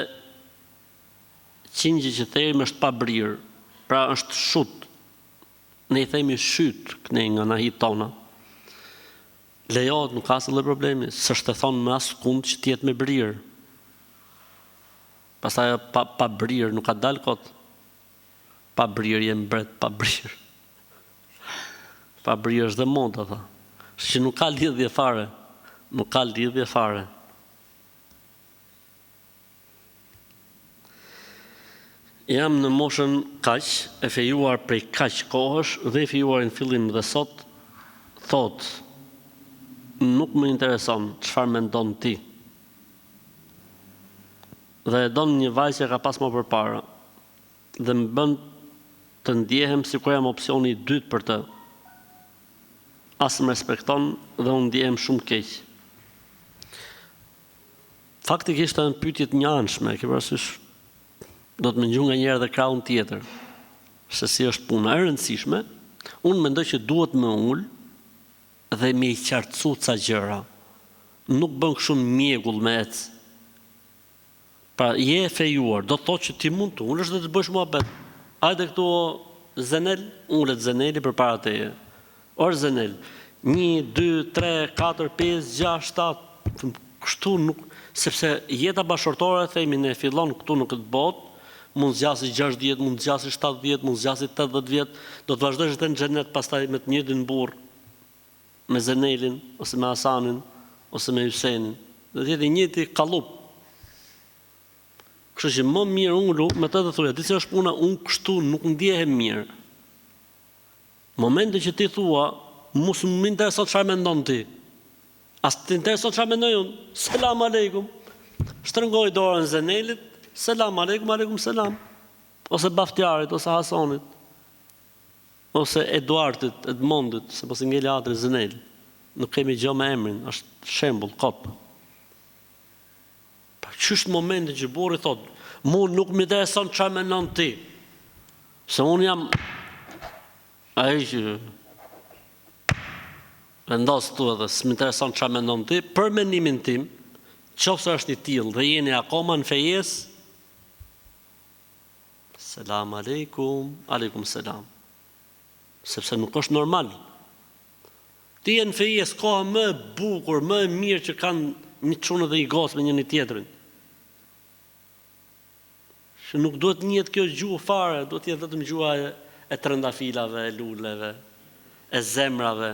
qingji që thejmë është pa brirë, pra është shut, ne i themi shyt këne nga nahit tona, lejohet, nuk ka asë dhe problemi, së shtethonë me asë kund që tjetë me brirë. Pastaj pa brirë, nuk ka dalë kotë. Pa brirë jem bret, pa brirë. Pa brirë është dhe moda, tha. Që nuk ka lidhje fare. Nuk ka lidhje fare. Jam në moshën kaq, e fejuar prej kaq kohësh dhe e fejuar në fillim dhe sot, thot, nuk më intereson çfarë mendon ti. Dhe e don një vajzë që ka pas më përpara. Dhe më bën të ndjehem si kur jam opsioni i dytë për të. Asë më respekton dhe unë ndjehem shumë keq. Faktikisht e në pyetjet një anshme, ke parasysh do të më ngju nga njerë dhe kraun tjetër, se si është puna e rëndësishme, unë mendoj që duhet më ullë dhe me i qartësu ca gjëra. Nuk bën shumë mjegull me ecë. Pra, je e fejuar, do të thotë që ti mund të ullësh dhe të bësh muhabet. Hajde këtu o Zenel, ullet Zeneli për para teje. Orë Zenel, 1, 2, 3, 4, 5, 6, 7, kështu nuk, sepse jeta bashkërtore, themi ne fillon këtu në këtë botë, mund zgjasi 60, mund zgjasi 70, mund zgjasi 80 vjet, do të vazhdojsh të në xhenet pastaj me të njëjtin burr, me Zenelin, ose me Hasanin, ose me Hysenin. Do të jetë i njëjti kallup. Kështu që më mirë ullu, me të dhe thuja, ti që është puna, unë kështu nuk ndjehem mirë. Momente që ti thua, mos më intereson çfarë mendon ti. As të intereson çfarë mendoj unë. Selam aleikum. Shtrëngoj dorën Zenelit, selam aleikum, aleikum selam. Ose Baftjarit, ose Hasanit. Ose Eduardit, Edmondit, se pos i ngeli atri Zenel. Nuk kemi gjë me emrin, është shembull kot. Qështë momentin që burri thot, mu nuk më intereson çfarë mendon ti. Se unë jam ai që vendos tu edhe s'më intereson çfarë mendon ti, për mendimin tim, qofse është i tillë dhe jeni akoma në fejes, selam aleikum, aleikum selam. Sepse nuk është normal. Ti je në fejes koha më e bukur, më e mirë që kanë një çunë dhe i gocë me njëri tjetrin. Që nuk duhet njëtë kjo gjuhë fare, duhet jetë vetëm gjuha e trëndafilave, e luleve, e zemrave,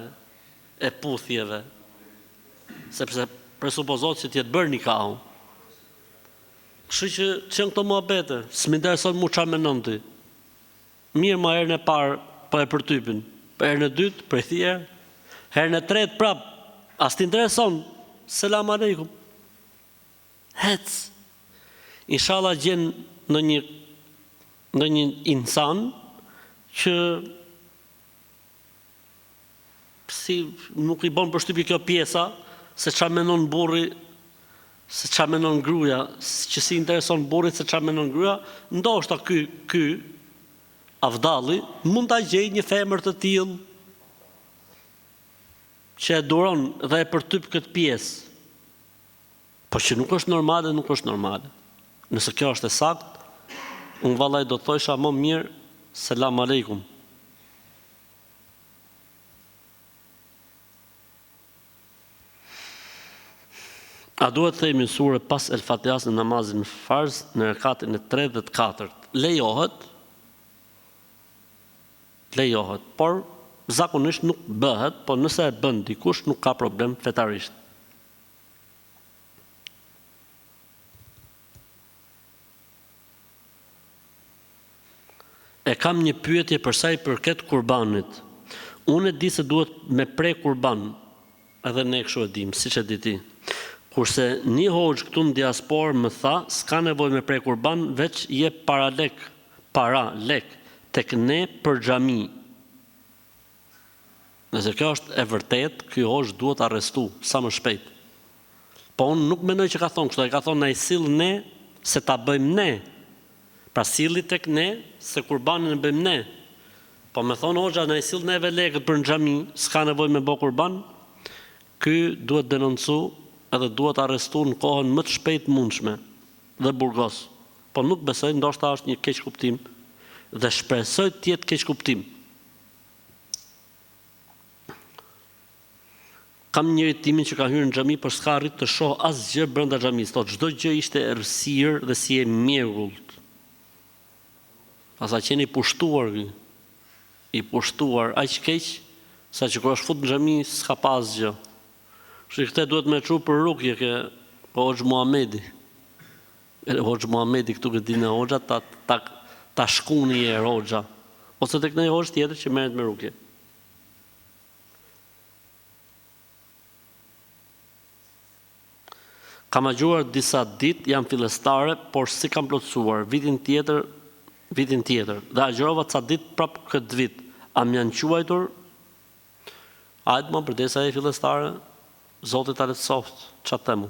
e puthjeve, sepse presupozot që t'jetë bërë një kahu. Kështu që qenë këto muhabete, s'më intereson mu çfarë mendon ti. Mirë ma herën e parë, po e përtypin, herën e dytë, prej thjerë, herën e tretë prap, as t'intereson, selam aleikum. Hec. Inshallah gjen në një insan që si nuk i bën përshtypje kjo pjesa se çfarë mendon burri, se çfarë mendon gruaja, që si intereson burrit se çfarë mendon gruaja, ndoshta ky avdalli mund ta gjejë një femër të tillë që e duron dhe e përtyp këtë pjesë. Po që nuk është normale, nuk është normale. Nëse kjo është e saktë, unë vallaj do të thojsha më mirë selam aleikum. A duhet të themi sure pas El Fatihas në namazin farz në rekatin e 3 dhe të 4? Lejohet, por zakonisht nuk bëhet, por nëse e bën dikush nuk ka problem fetarisht. E kam një pyetje për sa i përket kurbanit. Unë e di se duhet me prej kurban, edhe ne kështu e dim, siç e di ti. Kurse një hoxh këtu në diasporë më tha, s'ka nevojë me prej kurban, veç je para lek tek ne për xhami. Nëse kjo është e vërtet, ky hoxh duhet arrestu sa më shpejt. Po unë nuk mendoj që ka thonë kështu, ai ka thonë na i sill ne se ta bëjmë ne. Pra silli tek ne se kurbanin e bëjmë ne. Po me thonë hoxha na i sill neve lekët për në xhami, s'ka nevojë me bë kurban, ky duhet denoncu edhe duhet arrestu në kohën më të shpejt mundshme dhe burgos. Po nuk besoj, ndoshta është një keq kuptim dhe shpresoj të jetë keq kuptim. Kam njëri timin që ka hyrë në xhami, por s'ka arrit të shoh asgjë brenda xhamisë. Thotë çdo gjë ishte errësirë dhe si e mjegullt. Asa qeni pushtuar ky. I pushtuar aq keq sa që kur është fut në xhami s'ka pas asgjë. Kështu këtë duhet me çu për rukje ke Hoxh Muhamedi. Hoxh Muhamedi këtu që dinë hoxha ta shkuni e hoxha. Ose tek një hoxh tjetër që merret me rukje. Kam agjuar disa ditë, jam fillestare, por si kam plotësuar vitin tjetër, dhe agjërova ca ditë prapë këtë vit. A më janë quajtur? Ajtë më përdesa e fillestare, Zotit ta lehtësoft, ç'a themu.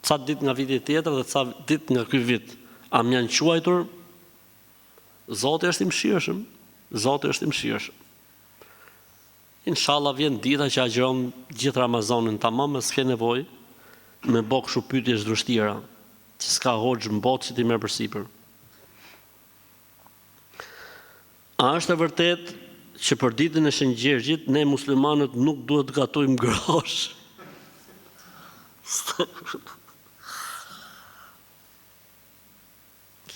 Ca ditë nga viti tjetër dhe ca ditë nga ky vit. A më janë quajtur? Zoti është i mëshirshëm. Zoti është i mëshirshëm. Inshallah vjen dita që agjeron gjithë Ramazanin tamam, s'ke nevojë me bë kështu pyetje zhdushtira, që s'ka hoxh në botë që ti merr përsipër. A është e vërtet që për ditën e Shenjtë Gjergjit ne muslimanët nuk duhet të gatojmë grosh?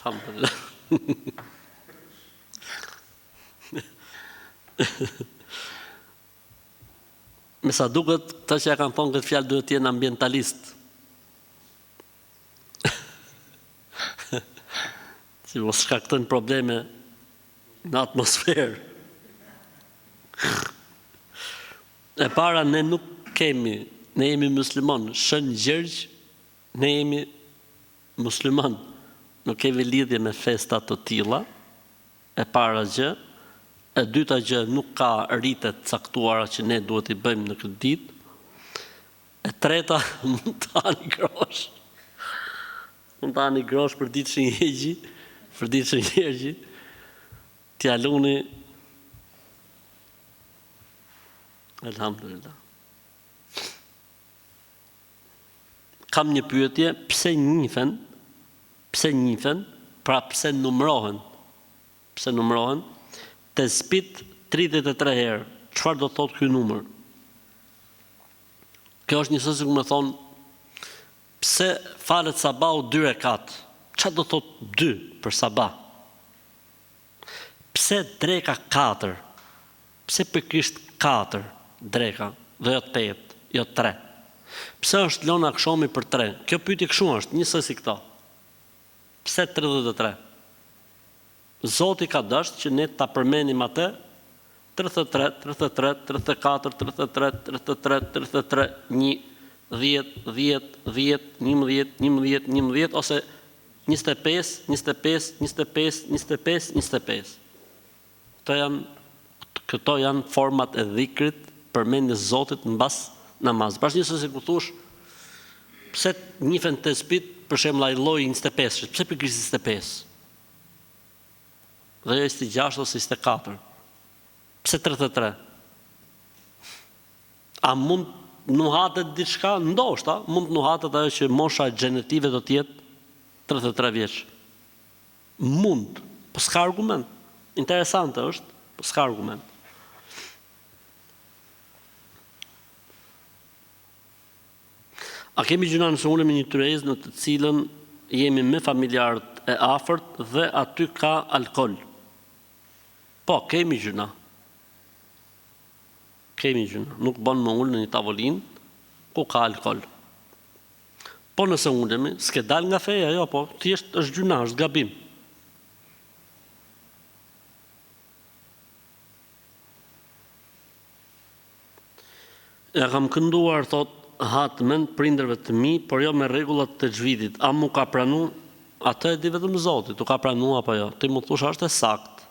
Alhamdulillah. Me sa duket, ta që ja kanë thonë këtë fjalë duhet të jenë ambientalist. Si mos shkaktojnë probleme në atmosferë. E para, ne nuk kemi, ne jemi musliman, Shenjtë Gjergj, ne jemi musliman, nuk kemi lidhje me festa të tilla, e para gjë. E dyta gjë, nuk ka ritet caktuara që ne duhet i bëjmë në këtë ditë. E treta, mund të hani grosh. Mund të hani grosh për ditë Shenjtë Gjergji, t'ja luni. Elhamdulillah. Kam një pyetje, pse njifen, pra pse numërohen, të spit 33 herë. Çfarë do thotë ky numër? Kjo është njësoj si ku me thonë, pse falet sabahu 2 rekat? Çfarë do thotë 2 për sabah? Pse dreka 4? Pse pikërisht 4 dreka, dhe jo 8, jo 3? Pse është lënë akshomi për 3? Kjo pyetje kështu është, njësoj si këto. Pse 33? Zoti ka dashur që ne ta përmendim atë 33, 34, 33, 33, 33, 1 10, 10, 10, 11, 11, 11, ose 25, 25, 25, 25, 25. Këto janë format e dhikrit përmendjes Zotit mbas namaz. Pra njëse se ku thush, pse njifen të spit, për shembull ai lloji 25, pse pikërisht 25? Dhe jo 26 ose 24. Pse 33? A mund nuhatet diçka? Ndoshta, mund nuhatet ajo që mosha gjenetive do të jetë 33 vjeç. Mund, po s'ka argument. Interesante është, po s'ka argument. A kemi gjuna nëse ulemi një tyrezë në të cilën jemi me familjarët e afërt dhe aty ka alkool? Po, kemi gjuna. Kemi gjuna. Nuk bën më ullë në një tavolinë ku ka alkool. Po nëse ulemi, s'ke dal nga feja, jo, po, thjesht është gjuna, është gabim. Ja kam kënduar, thot, hatmen prindërve të mi, por jo me rregullat të xhvidit. A mu ka pranu? Atë e di vetëm Zoti, tu ka pranu apo jo. Ti mu thush është e sakt.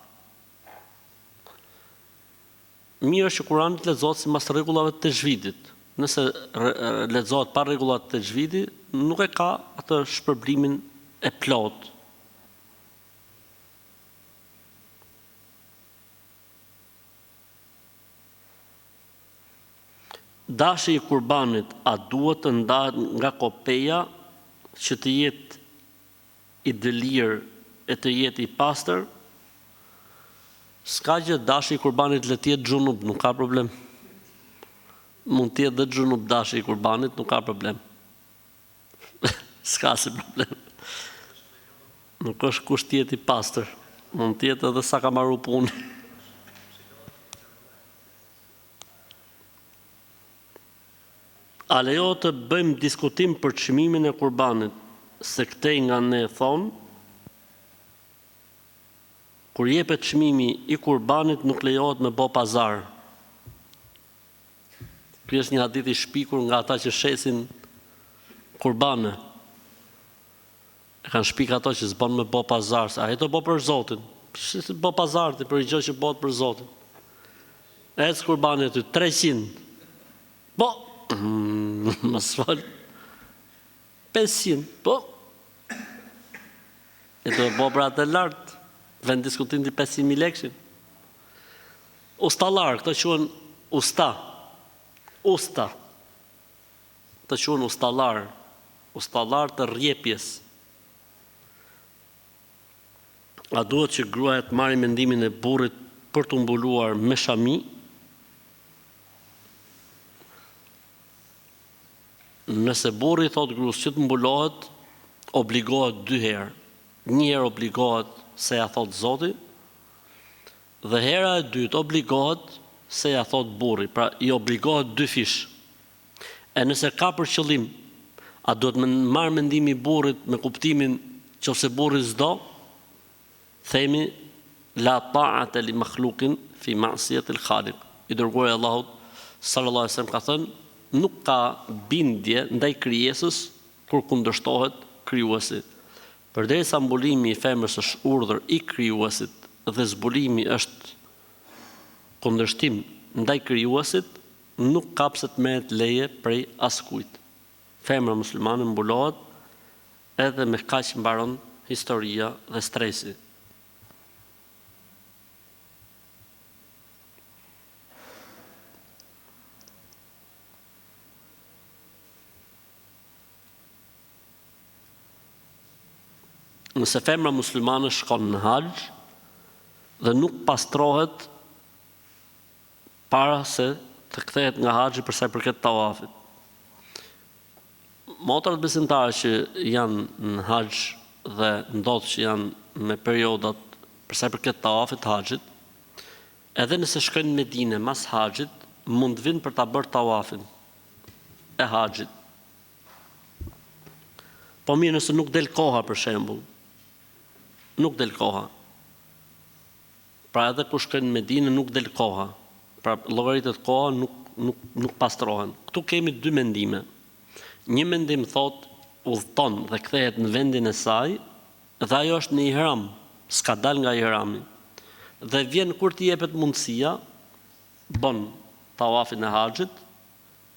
Mirë është që Kurani lexohet sipas rregullave të xhvidit. Nëse lexohet pa rregullat të xhvidit, nuk e ka atë shpërblimin e plot. Dashi i kurbanit, a duhet të ndahet nga kopeja që të jetë i dëlirë e të jetë i pastër? S'ka gjë, dashi i kurbanit le të jetë xhunub, nuk ka problem. Mund të jetë dhe xhunub dashi i kurbanit, nuk ka problem. S'ka si problem. Nuk është kusht të jetë i pastër. Mund të jetë edhe sa ka marru punë. A lejo të bëjmë diskutim për çmimin e kurbanit, se këtej nga ne thonë, kur jepet çmimi i kurbanit nuk lejohet me bë pazar. Ky është një hadith i shpikur nga ata që shesin kurbane. E kanë shpik ato që s'bën me bë pazar, a e të bë për Zotin. Si bë pazar ti për një gjë që bëhet për Zotin. Ec kurbani aty 300. Po më sfal 500, po e të bo për atë lartë, vend diskutim të 500.000 lekshin. Ustalar, këto quhen usta, të quhen ustalar të rjepjes. A duhet që gruaja të marrë mendimin e burrit për të mbuluar me shami? Nëse burri thot gruas që të mbulohet, obligohet 2 herë. Një herë obligohet se ja thot Zoti, dhe hera e dytë obligohet se ja thot burri, pra i obligohet 2 fish. E nëse ka për qëllim, a duhet me marrë mendimi burrit me kuptimin që ose burri s'do, themi la ta'ate li makhluqin fi ma'siyatil khaliq. I dërguari Allahut sallallahu alaihi wasallam ka thënë, nuk ka bindje ndaj krijesës kur kundërshtohet krijuesit. Përderisa mbulimi i femrës është urdhër i krijuesit dhe zbulimi është kundërshtim ndaj krijuesit, nuk ka pse të merret leje prej askujt. Femra muslimane mbulohet edhe me kaq mbaron historia dhe stresi. Nëse femra muslimane shkon në haxh dhe nuk pastrohet para se të kthehet nga haxhi për sa i përket tawafit. Motrat besimtare që janë në haxh dhe ndodh që janë me periodat për sa i përket tawafit haxhit, edhe nëse shkojnë në Medinë mas haxhit, mund të vinë për ta bërë tawafin e haxhit. Po mirë, nëse nuk del koha për shembull, nuk del koha. Pra edhe kur shkojnë në Medinë nuk del koha. Pra llogaritet koha nuk pastrohen. Këtu kemi 2 mendime. Një mendim thot udhton dhe kthehet në vendin e saj, dhe ajo është në ihram, s'ka dal nga ihrami. Dhe vjen kur t'i jepet mundësia, bën tawafin e haxhit,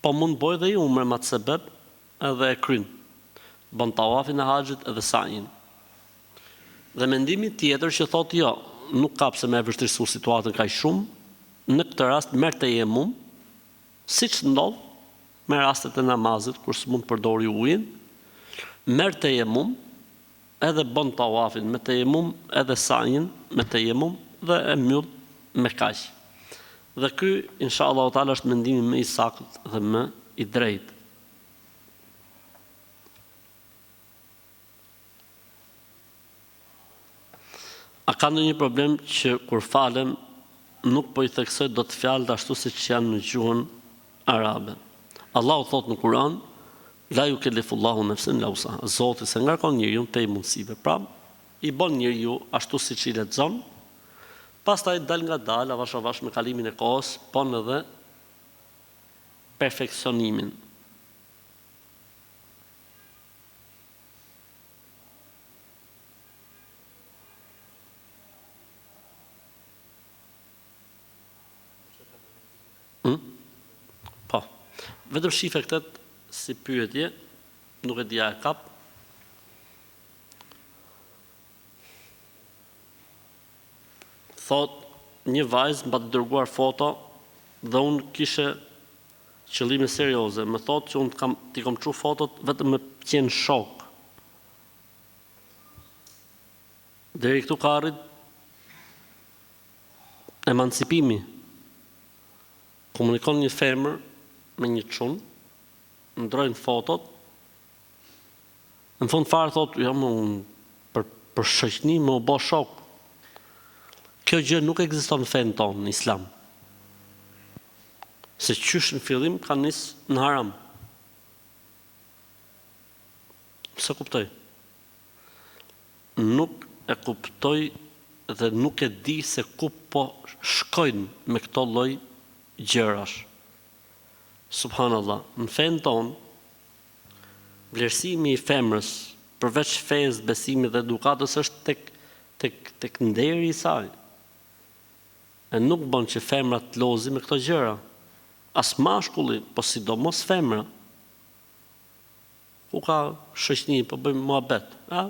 po mund bëj dhe i umre me atë sebeb edhe e kryn. Bën tawafin e haxhit edhe sajin. Dhe mendimi tjetër që thotë jo, nuk ka pse me vështirësu situatën kaq shumë, në këtë rast merr tejemum, siç ndodh me rastet e namazit kur s'mund përdori ujin, merr tejemum, edhe bën tawafin me tejemum, edhe sajin me tejemum dhe e mbyll me kaq. Dhe ky inshallah taala është mendimi më i saktë dhe më i drejtë. A ka ndonjë problem që kur falem nuk po i theksoj dot fjalët ashtu siç janë në gjuhën arabe? Allahu thot në Kur'an, la yukellifullahu nafsan illa wusaha. Zoti se ngarkon njeriu te mundësive. Pra, i bën njeriu ashtu siç i lexon. Pastaj dal nga dal, avash avash me kalimin e kohës, pon edhe perfeksionimin. Po, vetëm shife këtë si pyetje, nuk e dija e kap. Thot, një vajzë mba të dërguar foto dhe unë kishe qëllime serioze. Më thot që unë t'i kom çu fotot vetëm me qenë shok. Deri këtu ka arrit emancipimi. Komunikon një femër me një çun, ndrojnë fotot, në fund fare thot, jam unë për shoqni më u bë shok. Kjo gjë nuk ekziston në fenë tonë në islam. Se qysh në fillim ka nis në haram. Se kuptoj. Nuk e kuptoj dhe nuk e di se ku po shkojnë me këto lloj gjërash. Subhanallah, në fenë tonë, vlerësimi i femrës, përveç fesë, besimit dhe edukatës është tek nderi i saj. E nuk bën që femra të lozi me këto gjëra. As mashkulli, po sidomos femra. Ku ka shoqni, po bëjmë muhabet, a?